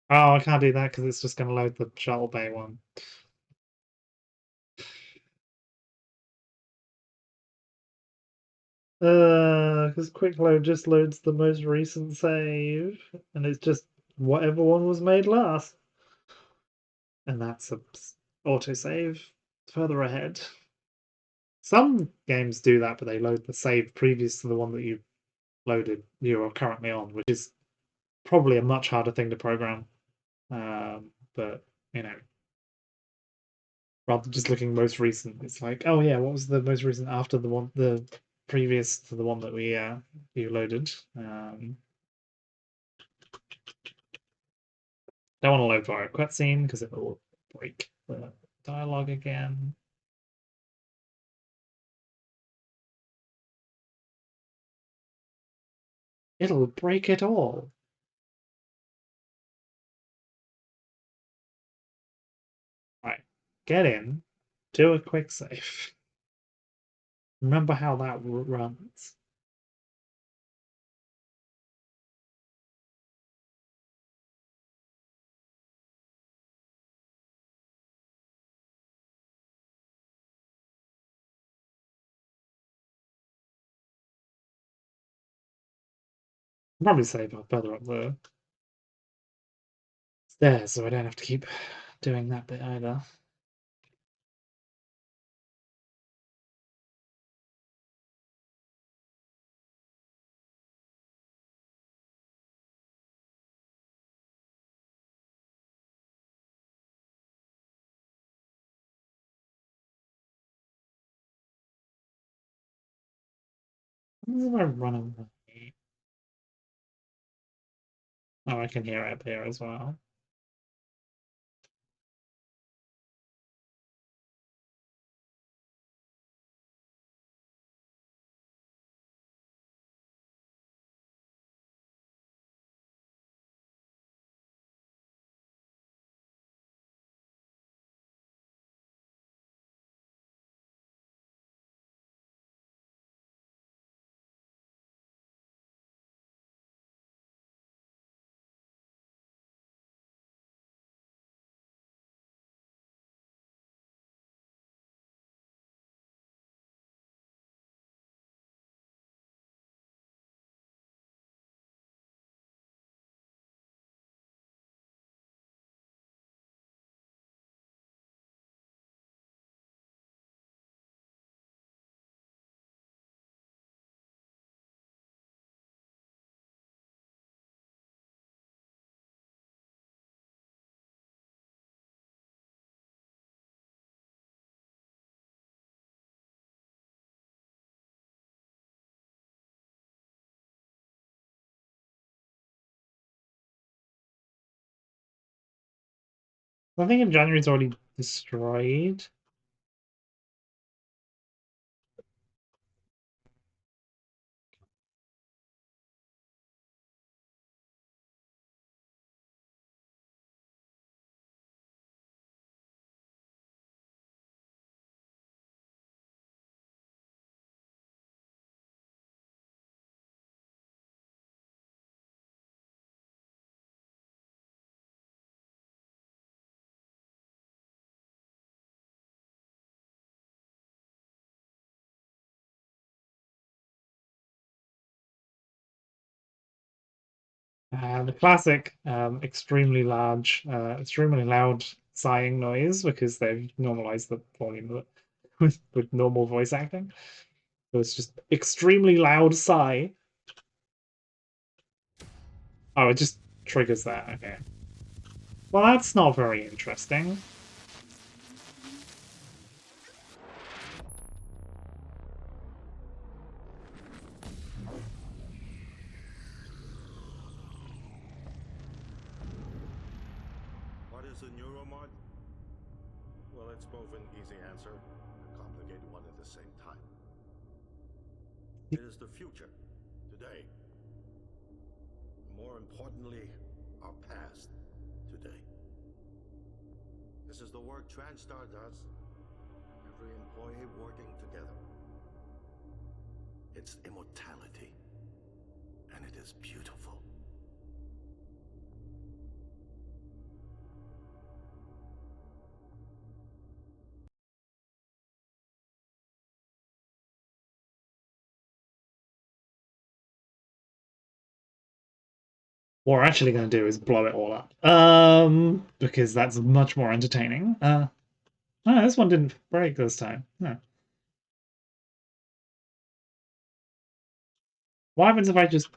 Oh, I can't do that because it's just going to load the shuttle bay one. Because quick load just loads the most recent save, and it's just whatever one was made last. And that's a autosave further ahead. Some games do that, but they load the save previous to the one that you are currently on, which is probably a much harder thing to program. But you know, rather than just looking most recent, it's like, oh yeah, what was the most recent after the previous to the one that we you loaded? Don't want to load via a cutscene because it will break the dialogue again. It'll break it all. Right, get in, do a quick save. Remember how that runs. I'll probably save up further up the stairs so I don't have to keep doing that bit either. If I run away? Oh, I can hear it up here as well. I think in January it's already destroyed. The classic, extremely loud sighing noise because they've normalized the volume with normal voice acting. So it's just extremely loud sigh. Oh, it just triggers that. Okay. Well, that's not very interesting. What is a neuromod? Well, it's both an easy answer and a complicated one at the same time. It is the future, today. more importantly, our past today. This is the work TranStar does. Every employee working together. It's immortality. And it is beautiful. What we're actually going to do is blow it all up. Because that's much more entertaining. Oh, this one didn't break this time. No. What happens if I just...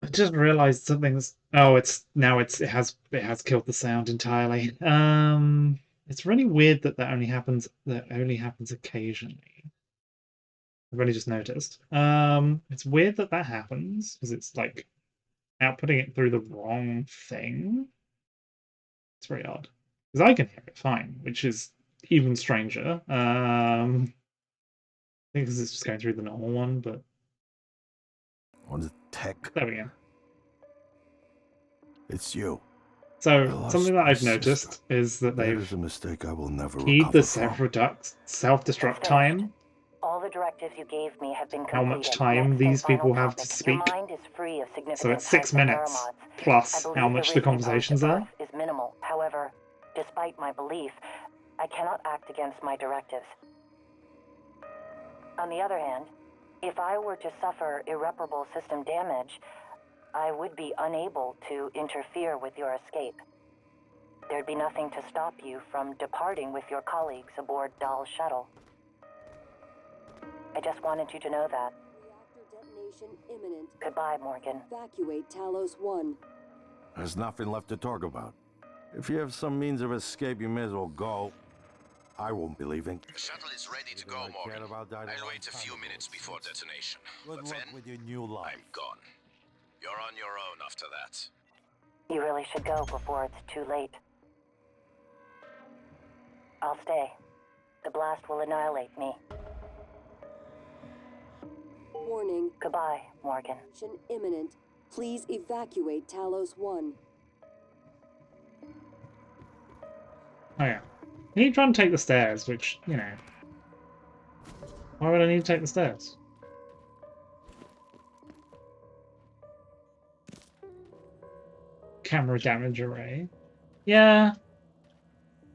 I just realized something's... Oh, it has killed the sound entirely. It's really weird that only happens occasionally. I've only just noticed. It's weird that happens because it's like outputting it through the wrong thing. It's very odd because I can hear it fine, which is even stranger. I think because it's just going through the normal one, but On the tech. there we go. It's you. So something that I've noticed is that That they've is a mistake I will never keyed the recover self-destruct time. All the directives you gave me have been completed. How much time these people have to speak. Your mind is free of significant So it's 6 minutes plus how much the conversations are. Is minimal. However, despite my belief, I cannot act against my directives. On the other hand, if I were to suffer irreparable system damage, I would be unable to interfere with your escape. There'd be nothing to stop you from departing with your colleagues aboard Dahl's shuttle. I just wanted you to know that. Reactor detonation imminent. Goodbye, Morgan. Evacuate Talos 1. There's nothing left to talk about. If you have some means of escape, you may as well go. I won't be leaving. The shuttle is ready to go, Morgan. I'll wait a few minutes before detonation. Good luck with your new life. I'm gone. You're on your own after that. You really should go before it's too late. I'll stay. The blast will annihilate me. Warning. Goodbye, Morgan. Detonation imminent. Please evacuate Talos 1. Oh yeah. You need trying to take the stairs, which, you know. Why would I need to take the stairs? Camera damage array. Yeah.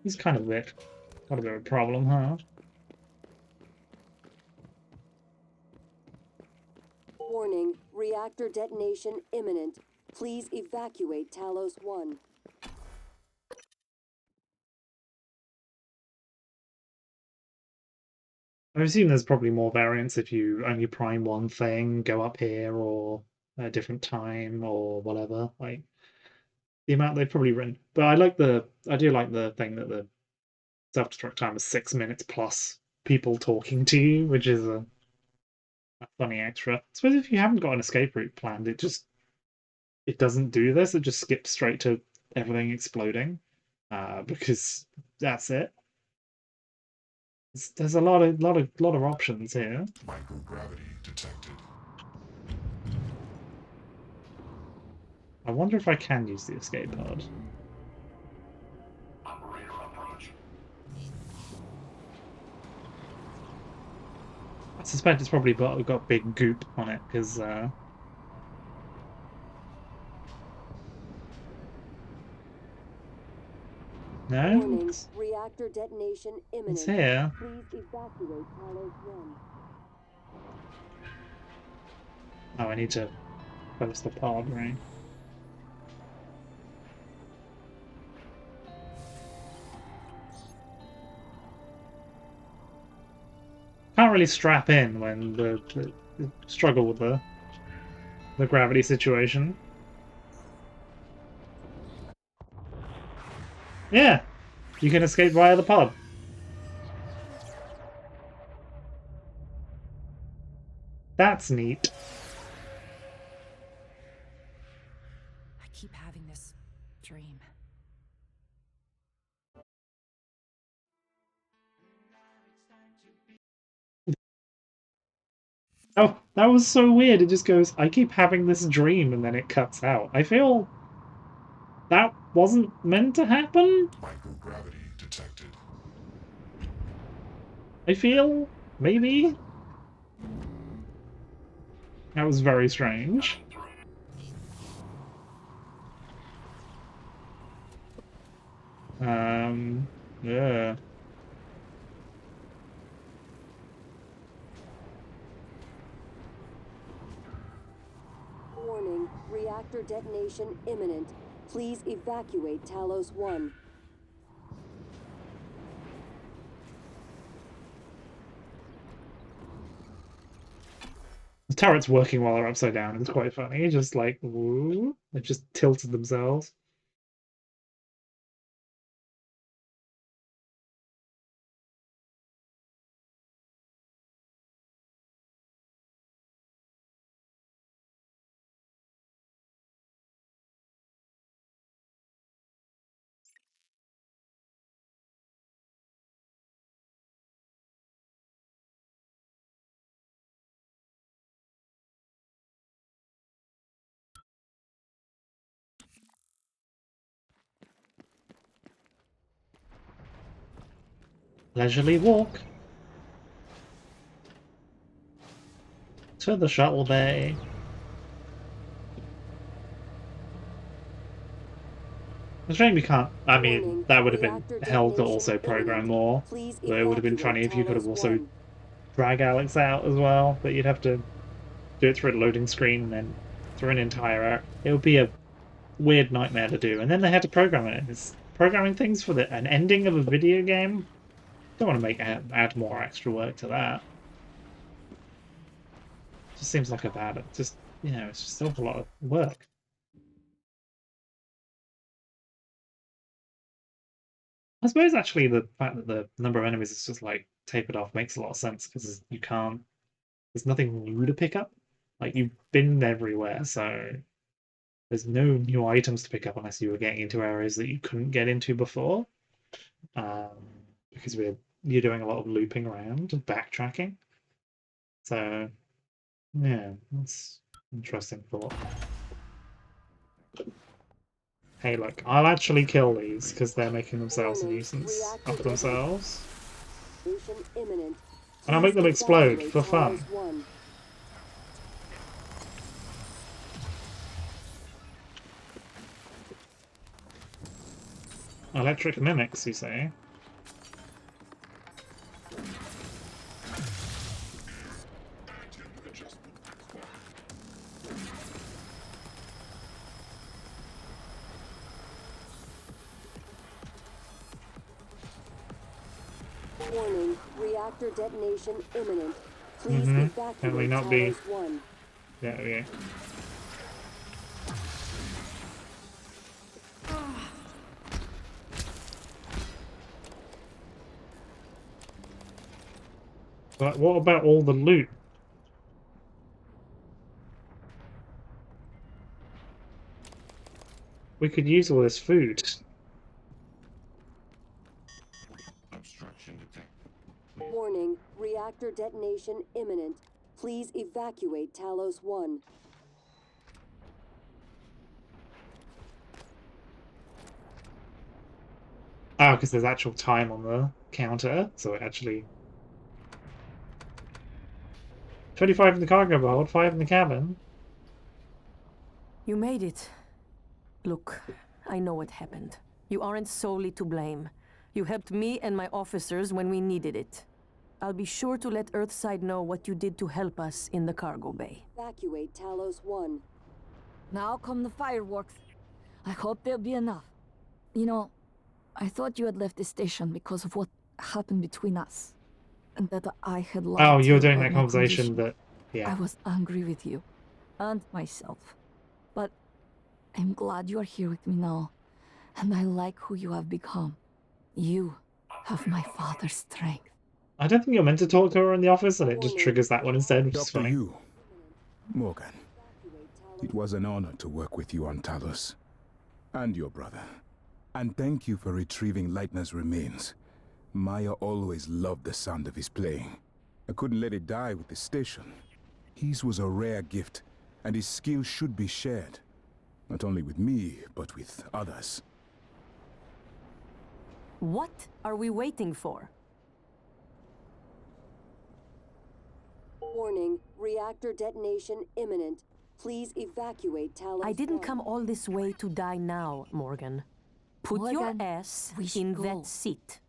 He's kind of got a bit of a problem, huh? Warning. Reactor detonation imminent. Please evacuate Talos 1. I assume there's probably more variants if you only prime one thing, go up here, or at a different time, or whatever. Like the amount they've probably written. But I do like the thing that the self-destruct time is 6 minutes plus people talking to you, which is a funny extra. I suppose if you haven't got an escape route planned, it doesn't do this. It just skips straight to everything exploding, because that's it. There's a lot of options here. Microgravity detected. I wonder if I can use the escape pod. Operator approach. I suspect it's probably got big goop on it because no? Warning. Reactor detonation imminent. It's here. Please evacuate Talos 1. Oh, I need to close the pod, right? Can't really strap in when the struggle with the gravity situation. Yeah, you can escape via the pod. That's neat. Oh, that was so weird. It just goes, I keep having this dream, and then it cuts out. I feel that wasn't meant to happen. Microgravity detected. I feel, maybe. That was very strange. Yeah. Warning, reactor detonation imminent. Please evacuate Talos 1. The turret's working while they're upside down. It's quite funny. Just like, woo. They just tilted themselves. Leisurely walk to the shuttle bay. It's a shame we can't. I mean, that would have been hell to also program more. But it would have been funny if you could have also drag Alex out as well. But you'd have to do it through a loading screen and then through an entire. It would be a weird nightmare to do. And then they had to program it. It's programming things for an ending of a video game. Don't want to add more extra work to that. Just seems like a bad. Just it's just still a lot of work. I suppose actually the fact that the number of enemies is just like tapered off makes a lot of sense because you can't. There's nothing new to pick up. Like you've been everywhere, so there's no new items to pick up unless you were getting into areas that you couldn't get into before. Because you're doing a lot of looping around and backtracking. So yeah, that's interesting thought. Hey, look, I'll actually kill these because they're making themselves a nuisance of themselves. And I'll make them explode for fun. Electric mimics, you say? Warning, reactor detonation imminent. Please evacuate Can we not be? Talos 1. Yeah, yeah. But what about all the loot? We could use all this food. Obstruction detected. Warning, reactor detonation imminent. Please evacuate Talos 1. Oh, because there's actual time on the counter, so it actually... 25 in the cargo hold, 5 in the cabin. You made it. Look, I know what happened. You aren't solely to blame. You helped me and my officers when we needed it. I'll be sure to let Earthside know what you did to help us in the cargo bay. Evacuate Talos 1. Now come the fireworks. I hope there'll be enough. You know, I thought you had left the station because of what happened between us. And that I had lied Oh, to you were you doing about that my conversation condition. that... Yeah. I was angry with you. And myself. But I'm glad you are here with me now. And I like who you have become. You have my father's strength. I don't think you're meant to talk to her in the office, and it just triggers that one instead, which is funny. You, Morgan. It was an honor to work with you on Talos. And your brother. And thank you for retrieving Leitner's remains. Maya always loved the sound of his playing. I couldn't let it die with the station. His was a rare gift, and his skill should be shared. Not only with me, but with others. What are we waiting for? Warning, reactor detonation imminent. Please evacuate Talos. I didn't come all this way to die now, Morgan. Put your Morgan, ass we should in go. that seat.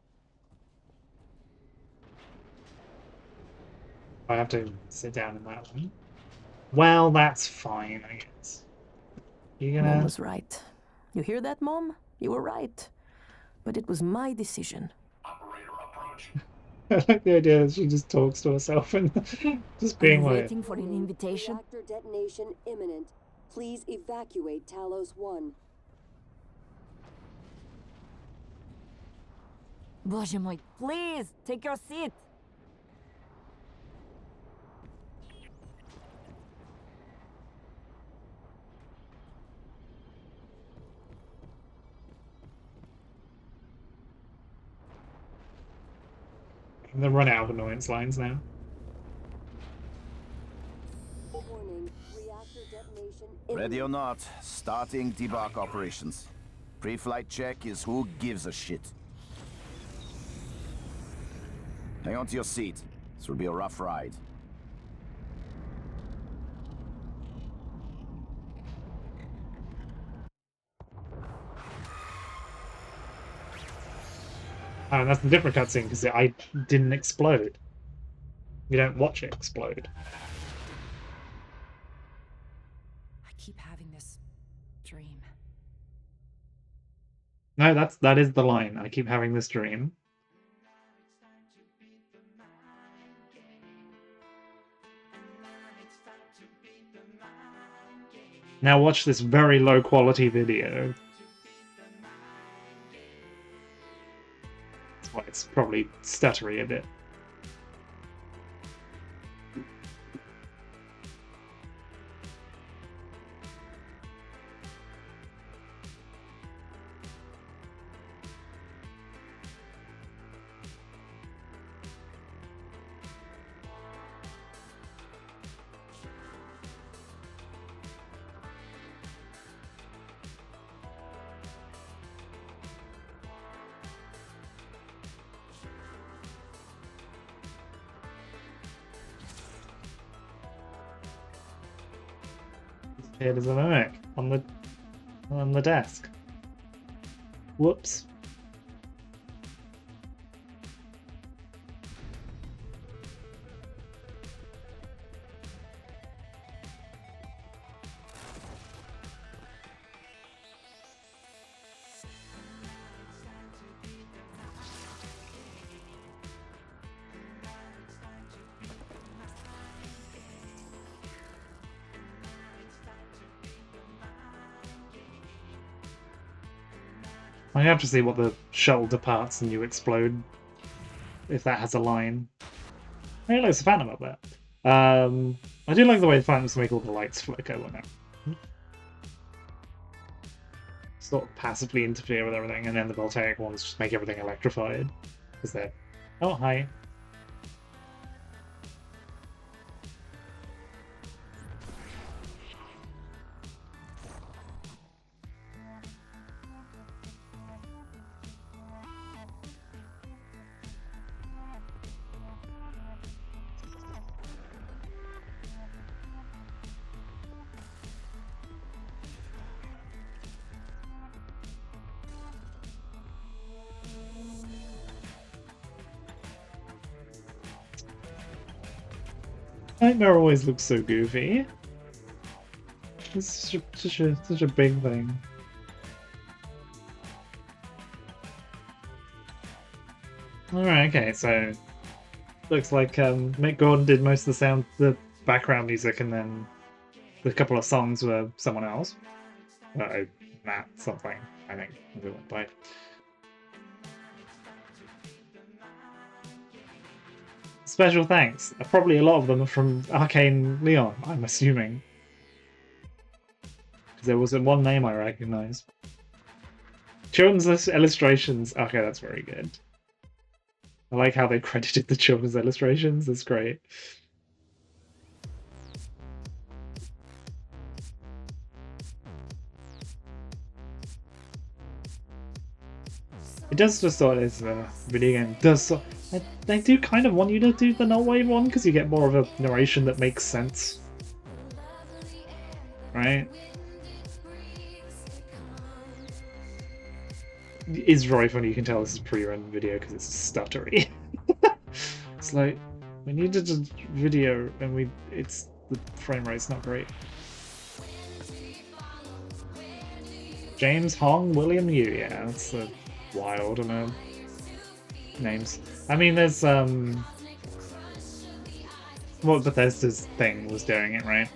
I have to sit down in that one. Well, that's fine, I guess. You gonna... Mom was right. You hear that, Mom? You were right. But it was my decision. I like the idea that she just talks to herself and just being like... waiting for an invitation? Reactor detonation imminent. Please evacuate Talos 1. Боже мой, please, take your seat. I'm gonna run out of annoyance lines now. Warning, reactor detonation Ready or not, starting debug operations. Pre-flight check is who gives a shit. Hang on to your seat. This will be a rough ride. Oh, and that's a different cutscene because I didn't explode. You don't watch it explode. I keep having this dream. No, that is the line. I keep having this dream. Now watch this very low quality video. That's why it's probably stuttery a bit. Here there's a mimic on the desk. Whoops. I have to see what the shuttle departs and you explode. If that has a line. Hey, look, it's a phantom up there. I do like the way the phantoms make all the lights flicker when they're sort of passively interfere with everything, and then the voltaic ones just make everything electrified. Because they're... Oh, hi. Nightmare always looks so goofy. It's such a big thing. Alright, okay, so looks like Mick Gordon did most of the background music, and then the couple of songs were someone else. Matt something, I think. We went by. Special thanks. Probably a lot of them are from Arcane Leon, I'm assuming. Because there wasn't one name I recognise. Children's illustrations. Okay, that's very good. I like how they credited the children's illustrations. It's great. It does just sort of video game does so. They do kind of want you to do the null wave one because you get more of a narration that makes sense, right? It's very funny. You can tell this is pre-run video because it's stuttery. It's like we needed a video and it's the frame rate's not great. James Hong William Yu, yeah, that's wild and names. I mean, there's well, Bethesda's thing was doing it, right?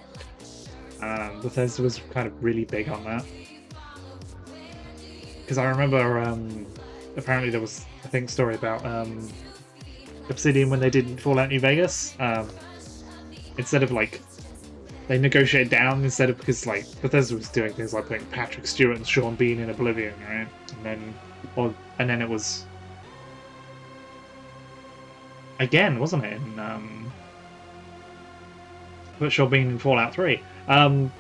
Bethesda was kind of really big on that. Because I remember apparently there was I think a story about Obsidian when they did Fallout New Vegas. Instead of like they negotiated down instead of because like Bethesda was doing things like putting Patrick Stewart and Sean Bean in Oblivion, right? And then it was again, wasn't it? In put Sean Bean in Fallout 3.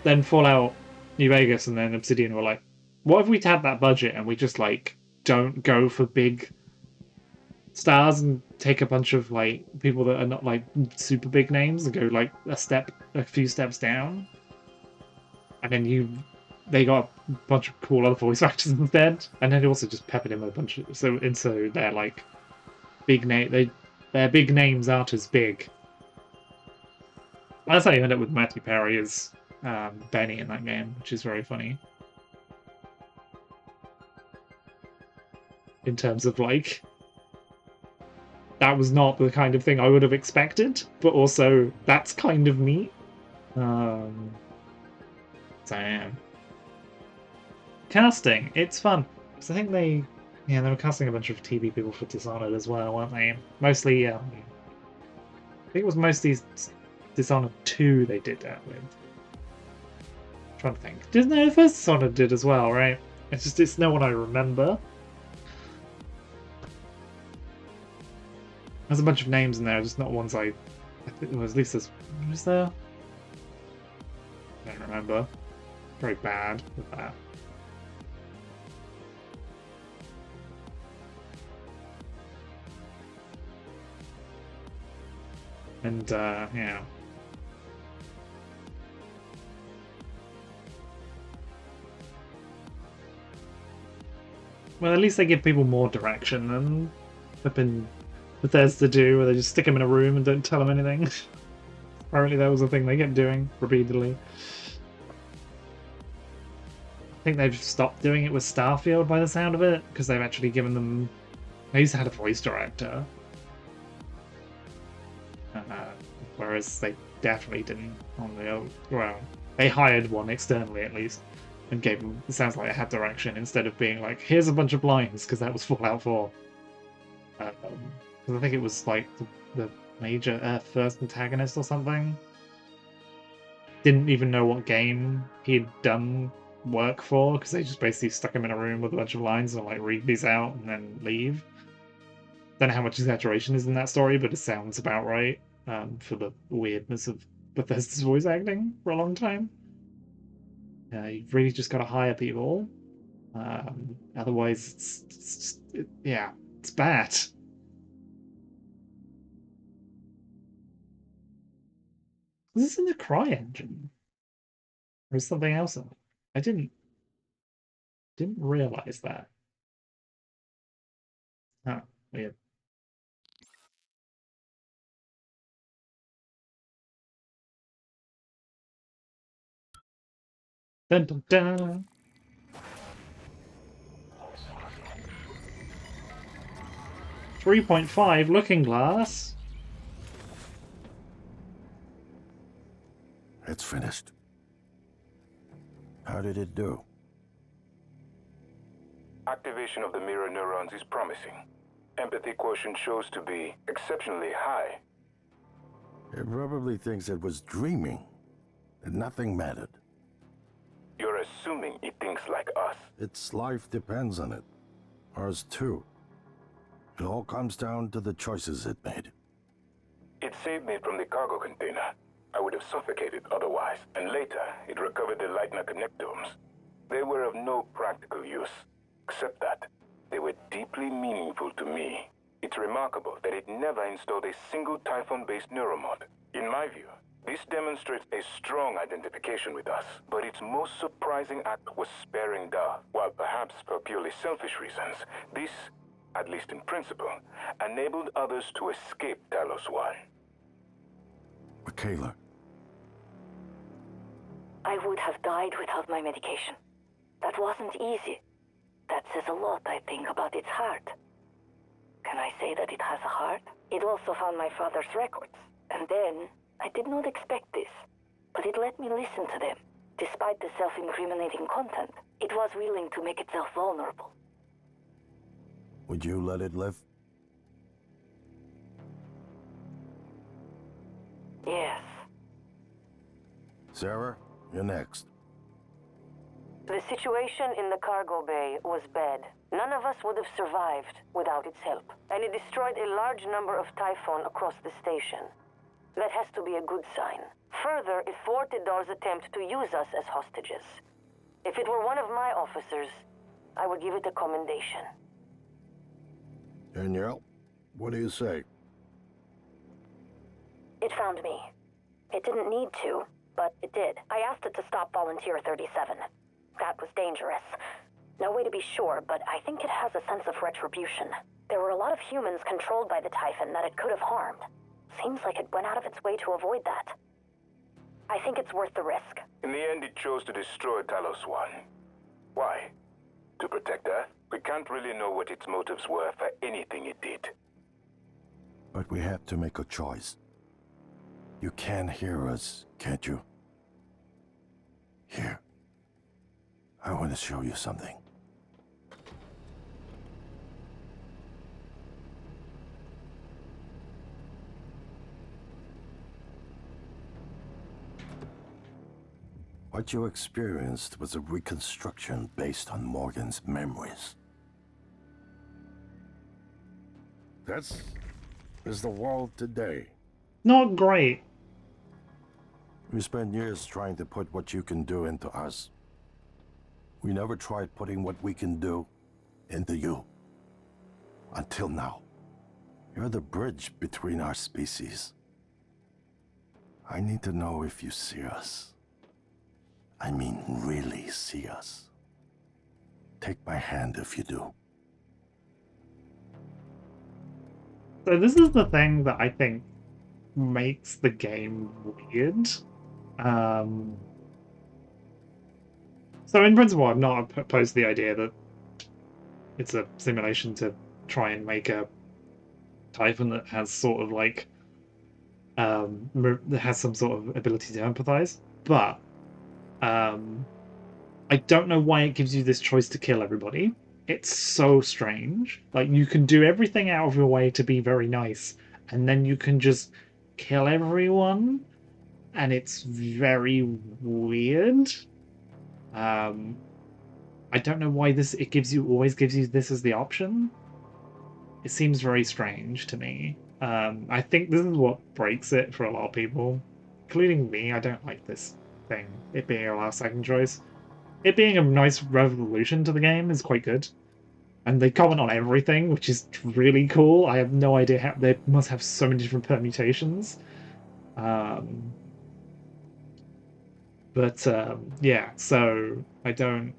Then Fallout New Vegas and then Obsidian were like, what if we had that budget and we just like don't go for big stars and take a bunch of like people that are not like super big names and go like a few steps down, and then they got a bunch of cool other voice actors instead, and then also just peppered in with a bunch of so they're like big their big names aren't as big. That's how you end up with Matthew Perry as Benny in that game, which is very funny. In terms of like, that was not the kind of thing I would have expected, but also that's kind of neat. So yeah. Casting, it's fun. So I think they were casting a bunch of TV people for Dishonored as well, weren't they? Mostly, I think it was mostly Dishonored 2 they did that with. I'm trying to think. Didn't they? The first Dishonored did as well, right? It's no one I remember. There's a bunch of names in there, just not ones I think there was at least was there? I don't remember. Very bad with that. And yeah. Well, at least they give people more direction than flipping Bethesda do, where they just stick them in a room and don't tell them anything. Apparently that was a thing they kept doing repeatedly. I think they've stopped doing it with Starfield by the sound of it, because they've actually given them... They used to have a voice director. Whereas they definitely didn't on the old... Well, they hired one externally at least, and gave them... It sounds like they had direction, instead of being like, here's a bunch of lines, because that was Fallout 4. Because I think it was like the major first antagonist or something. Didn't even know what game he'd done work for, because they just basically stuck him in a room with a bunch of lines and like read these out and then leave. Don't know how much exaggeration is in that story, but it sounds about right for the weirdness of Bethesda's voice acting for a long time. You've really just got to hire people. Otherwise, it's bad. Was this in the Cry engine? Or is something else in it? I didn't realize that. Oh, weird. Dun dun dun. 3.5 Looking Glass. It's finished. How did it do? Activation of the mirror neurons is promising. Empathy quotient shows to be exceptionally high. It probably thinks it was dreaming, and nothing mattered. You're assuming it thinks like us. Its life depends on it. Ours too. It all comes down to the choices it made. It saved me from the cargo container. I would have suffocated otherwise, and later it recovered the Leitner connectomes. They were of no practical use, except that they were deeply meaningful to me. It's remarkable that it never installed a single Typhon-based neuromod. In my view, this demonstrates a strong identification with us, but its most surprising act was sparing Da. While perhaps for purely selfish reasons, this, at least in principle, enabled others to escape Talos 1. Michaela. I would have died without my medication. That wasn't easy. That says a lot, I think, about its heart. Can I say that it has a heart? It also found my father's records. And then, I did not expect this, but it let me listen to them. Despite the self-incriminating content, it was willing to make itself vulnerable. Would you let it live? Yes. Sarah, you're next. The situation in the cargo bay was bad. None of us would have survived without its help, and it destroyed a large number of Typhon across the station. That has to be a good sign. Further, it thwarted Dar's attempt to use us as hostages. If it were one of my officers, I would give it a commendation. Danielle, what do you say? It found me. It didn't need to, but it did. I asked it to stop Volunteer 37. That was dangerous. No way to be sure, but I think it has a sense of retribution. There were a lot of humans controlled by the Typhon that it could have harmed. Seems like it went out of its way to avoid that. I think it's worth the risk. In the end, it chose to destroy Talos 1. Why? To protect Earth? We can't really know what its motives were for anything it did. But we have to make a choice. You can hear us, can't you? Here. I want to show you something. What you experienced was a reconstruction based on Morgan's memories. This is the world today. Not great. We spent years trying to put what you can do into us. We never tried putting what we can do into you. Until now. You're the bridge between our species. I need to know if you see us. I mean, really see us. Take my hand if you do. So this is the thing that I think makes the game weird. So in principle, I'm not opposed to the idea that it's a simulation to try and make a Typhon that has sort of like that has some sort of ability to empathize, but I don't know why it gives you this choice to kill everybody. It's so strange. Like, you can do everything out of your way to be very nice, and then you can just kill everyone, and it's very weird. I don't know why it always gives you this as the option. It seems very strange to me. I think this is what breaks it for a lot of people, including me. I don't like this thing, it being a last second choice. It being a nice resolution to the game is quite good. And they comment on everything, which is really cool. I have no idea how they must have so many different permutations. Yeah, so I don't.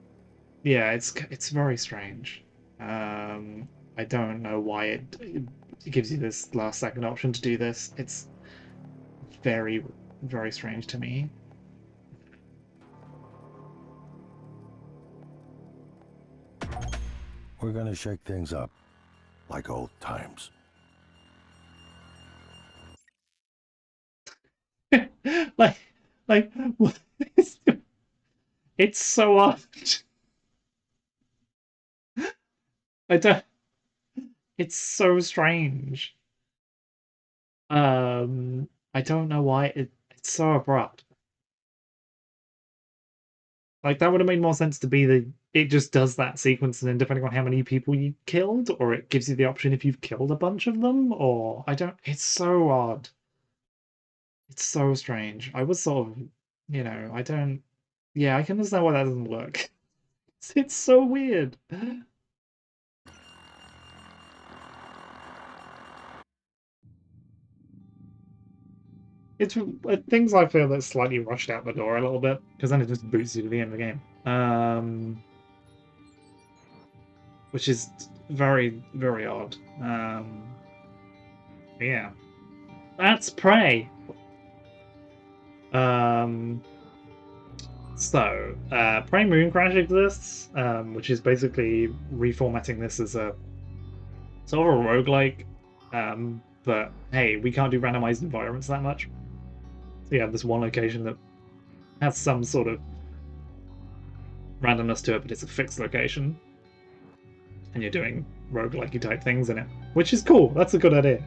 Yeah, it's very strange. I don't know why it gives you this last second option to do this. It's very, very strange to me. We're gonna shake things up, like old times. like, what is, it's so odd. I don't. It's so strange. I don't know why it's so abrupt. Like, that would have made more sense to be it just does that sequence, and then depending on how many people you killed, or it gives you the option if you've killed a bunch of them, or I don't. It's so odd. It's so strange. I was sort of, I don't. Yeah, I can understand why that doesn't work. It's so weird. It's things I feel that's slightly rushed out the door a little bit, because then it just boots you to the end of the game. Which is very, very odd. Yeah. That's Prey! Prey Moon Crash exists, which is basically reformatting this as a sort of a roguelike, but hey, we can't do randomized environments that much. So you have this one location that has some sort of randomness to it, but it's a fixed location. And you're doing roguelike type things in it, which is cool. That's a good idea.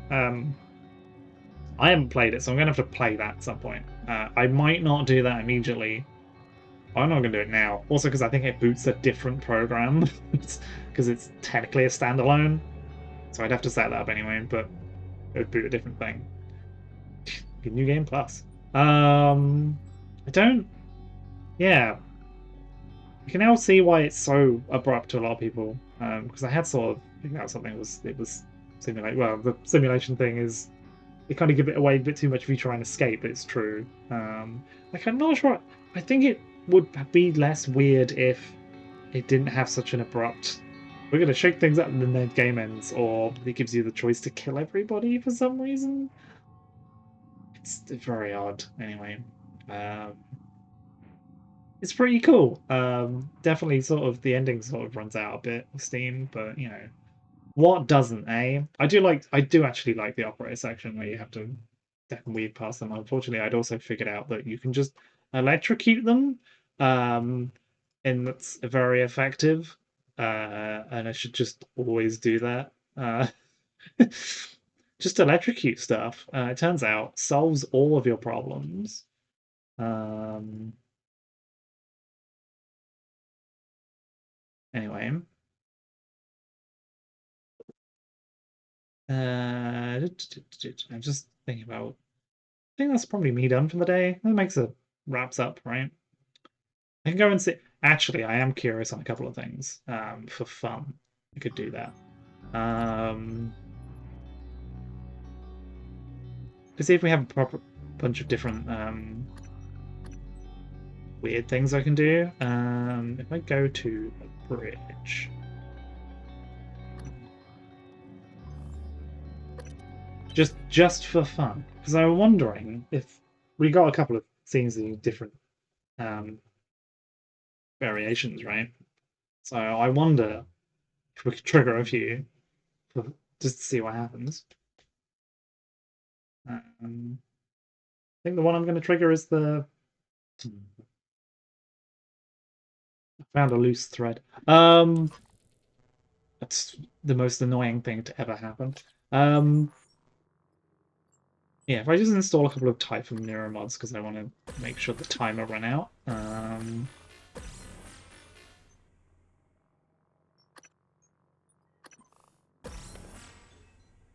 I haven't played it, so I'm going to have to play that at some point. I might not do that immediately. I'm not going to do it now. Also because I think it boots a different program, because it's technically a standalone. So I'd have to set that up anyway, but it would boot a different thing. New Game Plus. I don't... Yeah. You can now see why it's so abrupt to a lot of people, because I had sort of figured out something it was simulate. Well, the simulation thing is they kind of give it away a bit too much if you try and escape. It's true. Like I'm not sure. I think it would be less weird if it didn't have such an abrupt. We're gonna shake things up and then the game ends, or it gives you the choice to kill everybody for some reason. It's very odd. Anyway. It's pretty cool. Definitely sort of the ending sort of runs out a bit of steam, but what doesn't, eh? I do actually like the operator section where you have to step and weave past them. Unfortunately, I'd also figured out that you can just electrocute them, and that's very effective. And I should just always do that. Just electrocute stuff. It turns out solves all of your problems. Anyway. I'm just thinking about. I think that's probably me done for the day. That makes it wraps up, right? I can go and see. Actually, I am curious on a couple of things. For fun, I could do that. To see if we have a proper bunch of different weird things I can do. If I go to a bridge. Just for fun, because I was wondering if we got a couple of scenes in different variations, right? So I wonder if we could trigger a few just to see what happens. I think the one I'm going to trigger is the. I found a loose thread. That's the most annoying thing to ever happen. Yeah, if I just install a couple of Typhon Nero mods because I want to make sure the timer run out.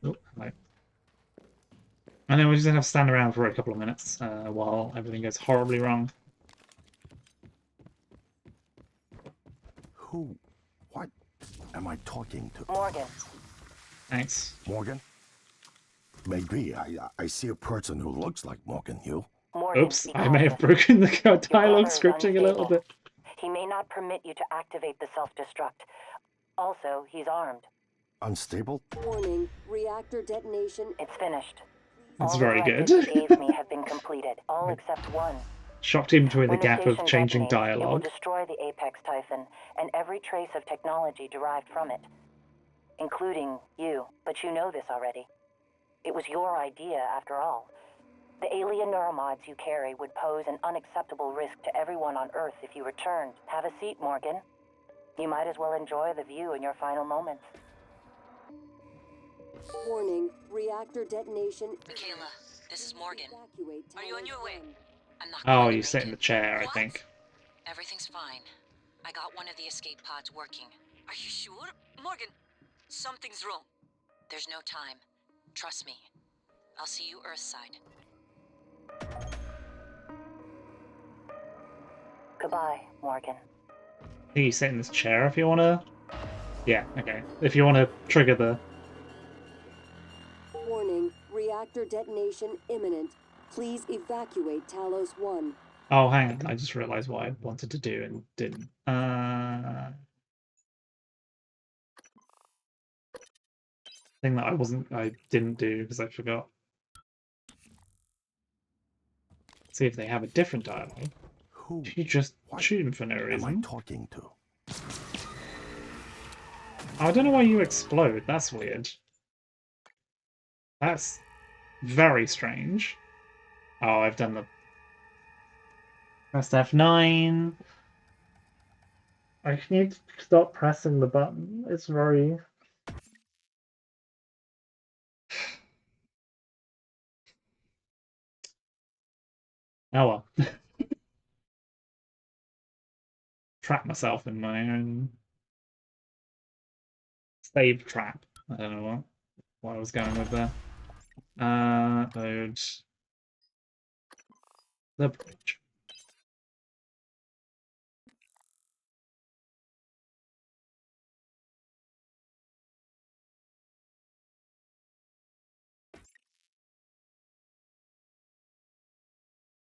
Oh, right. And then we're just going to have to stand around for a couple of minutes while everything goes horribly wrong. Who? What am I talking to? Morgan. Thanks. Morgan? Maybe. I see a person who looks like Morgan Hill. Morgan, oops, I may have broken the dialogue scripting a little bit. He may not permit you to activate the self-destruct. Also, he's armed. Unstable? Warning, reactor detonation. It's finished. That's all very the good. directives you gave me have been completed, all except one. Shocked him between the When gap of station changing detonates, dialogue. It will destroy the Apex Typhon and every trace of technology derived from it, including you. But you know this already. It was your idea, after all. The alien neuromods you carry would pose an unacceptable risk to everyone on Earth if you returned. Have a seat, Morgan. You might as well enjoy the view in your final moments. Warning, reactor detonation. Michaela, this is Morgan. Are you on your way? I'm not Oh, going to you make sit in it. the chair, I What? think. Everything's fine. I got one of the escape pods working. Are you sure? Morgan, something's wrong. There's no time. Trust me. I'll see you Earthside. Goodbye, Morgan. I think you sit in this chair if you want to. Yeah, okay. If you want to trigger the. Warning, reactor detonation imminent. Please evacuate Talos 1. Oh, hang on. I just realized what I wanted to do and didn't. Thing that I didn't do because I forgot. See if they have a different dialogue. Who? She just shoot him for no reason. Am I talking to? I don't know why you explode. That's weird. That's very strange. Oh, I've done the press F9. I need to stop pressing the button. It's very. Oh well. Trap myself in my own save trap. I don't know what I was going with there. Load the bridge.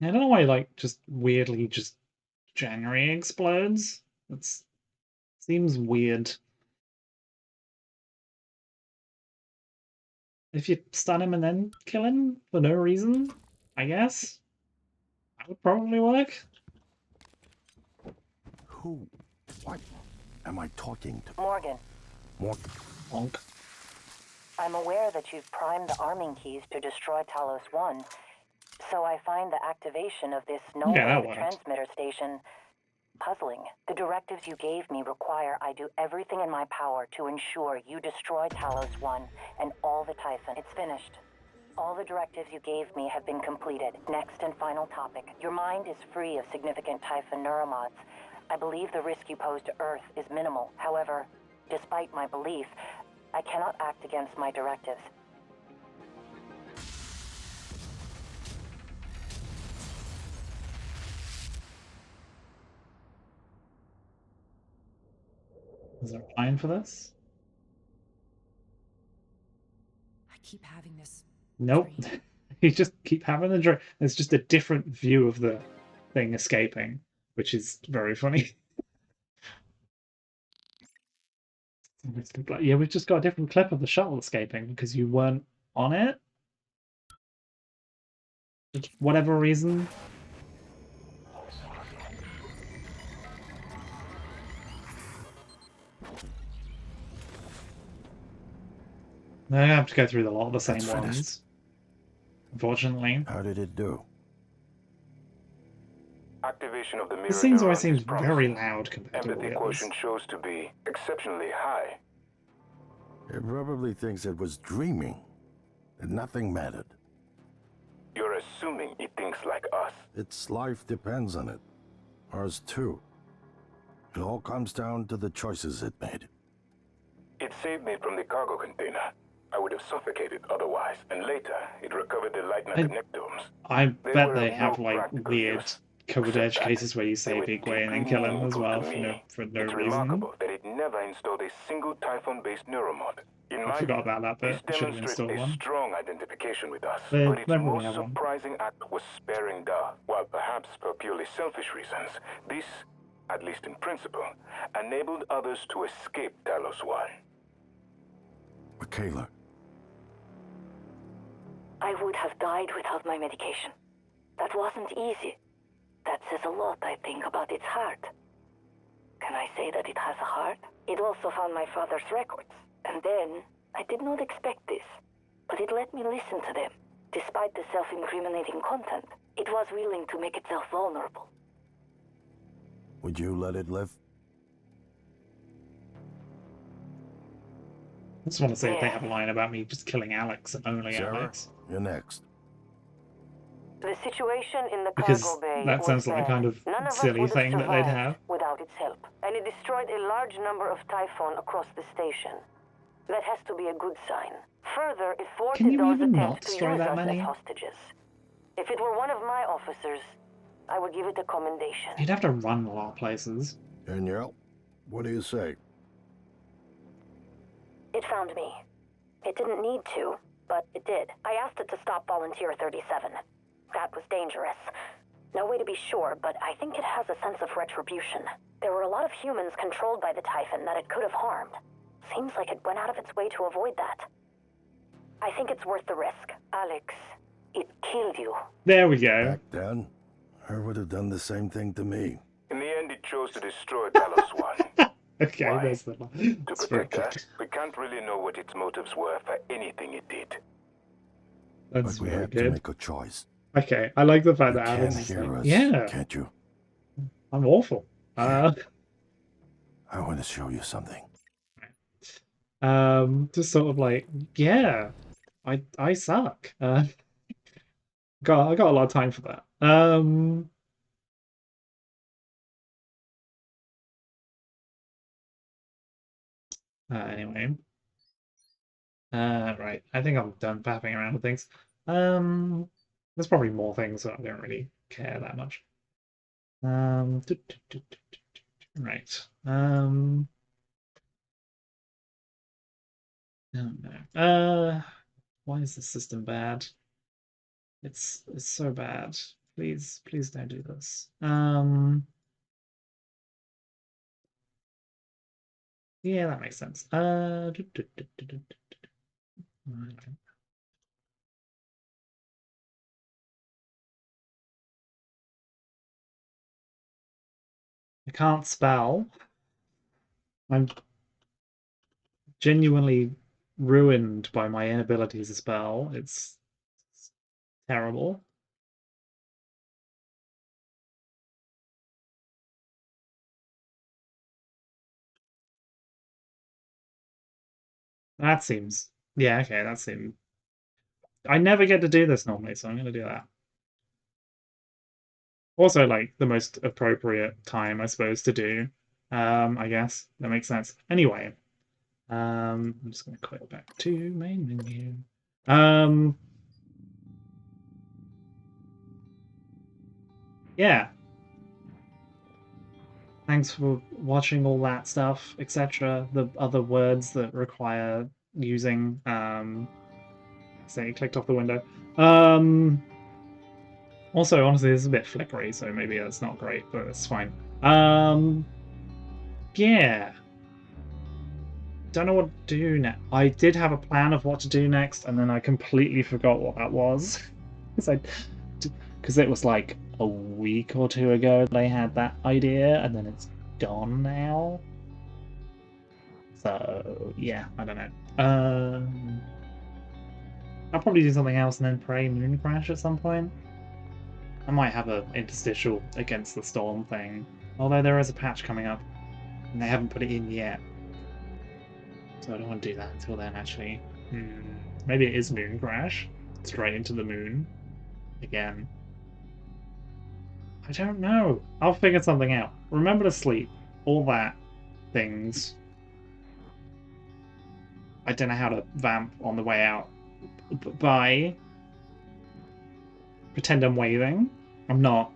I don't know why like just weirdly just January explodes. It seems weird. If you stun him and then kill him for no reason, I guess that would probably work. Who? What am I talking to? Morgan. Morgan. Bonk. I'm aware that you've primed the arming keys to destroy Talos 1, so I find the activation of this no-wave transmitter station puzzling. The directives you gave me require I do everything in my power to ensure you destroy Talos 1 and all the Typhon. It's finished. All the directives you gave me have been completed. Next and final topic. Your mind is free of significant Typhon neuromods. I believe the risk you pose to Earth is minimal. However, despite my belief, I cannot act against my directives. Is there a line for this? I keep having this. Nope. You just keep having the dream. There's just a different view of the thing escaping, which is very funny. Yeah, we've just got a different clip of the shuttle escaping because you weren't on it. For whatever reason. I have to go through a lot of the same ones. Unfortunately. How did it do? Activation of the mirror This scene's always neuron seems is promising. very loud compared to all Empathy the others. quotient shows to be exceptionally high. It probably thinks it was dreaming, that nothing mattered. You're assuming it thinks like us. Its life depends on it. Ours too. It all comes down to the choices it made. It saved me from the cargo container. I would have suffocated otherwise, and later it recovered the Lightner connectomes. I bet were they of have no like practical weird use, coded edge except cases where you they save were Igwe and then deeply kill him as meaningful well to for me. no It's reason. remarkable that it never installed a single Typhon-based neuromod. In I my forgot view, about that this bit. I should have demonstrates installed a one. strong identification with us, They but its never really most have one. surprising act was sparing Da. While perhaps for purely selfish reasons, this, at least in principle, enabled others to escape Talos 1. Michaela. I would have died without my medication. That wasn't easy. That says a lot, I think, about its heart. Can I say that it has a heart? It also found my father's records. And then, I did not expect this. But it let me listen to them. Despite the self-incriminating content, it was willing to make itself vulnerable. Would you let it live? I just want to say if they have a line about me just killing Alex and only Sarah, Alex. you're next. The situation in the Because cargo bay that was sounds like a bad. kind of None of us silly would have thing that they'd survived have. without its help, and it destroyed a large number of Typhon across the station. That has to be a good sign. Further, it Can thwarted you those even not attempts to destroy use that us many? as hostages. If it were one of my officers, I would give it a commendation. You'd have to run a lot of places. Danielle, what do you say? It found me. It didn't need to, but it did. I asked it to stop Volunteer 37. That was dangerous. No way to be sure, but I think it has a sense of retribution. There were a lot of humans controlled by the Typhon that it could have harmed. Seems like it went out of its way to avoid that. I think it's worth the risk. Alex, it killed you. There we go. Back then, I would have done the same thing to me. In the end, it chose to destroy Talos 1. Okay, Why? there's the To protect her, we can't really know what its motives were for anything it did. That's But we very have good. to make a choice. Okay, I like the fact You that can Alex is hear like, us, yeah, can't you? I'm awful. I want to show you something. Just sort of like, yeah, I suck. I got a lot of time for that. Anyway. Right. I think I'm done faffing around with things. There's probably more things that I don't really care that much. Right. No, no. Why is the system bad? It's so bad. Please don't do this. Yeah, that makes sense. I can't spell. I'm genuinely ruined by my inability to spell. It's terrible. That seems... Yeah, okay, that seems... I never get to do this normally, so I'm going to do that. Also, like, the most appropriate time, I suppose, to do. I guess. That makes sense. Anyway. I'm just going to click back to main menu. Yeah. Thanks for watching all that stuff, etc. The other words that require using. Say, clicked off the window. Also, honestly, this is a bit flickery, so maybe that's not great, but it's fine. Yeah. Don't know what to do next. I did have a plan of what to do next, and then I completely forgot what that was. Because it was like a week or two ago they had that idea, and then it's gone now. So, yeah, I don't know. I'll probably do something else and then pray Moon Crash at some point. I might have an interstitial Against the Storm thing. Although there is a patch coming up, and they haven't put it in yet. So I don't want to do that until then, actually. Maybe it is Moon Crash. Straight into the moon. Again. I don't know. I'll figure something out. Remember to sleep. All that. Things. I don't know how to vamp on the way out. Bye. Pretend I'm waving. I'm not.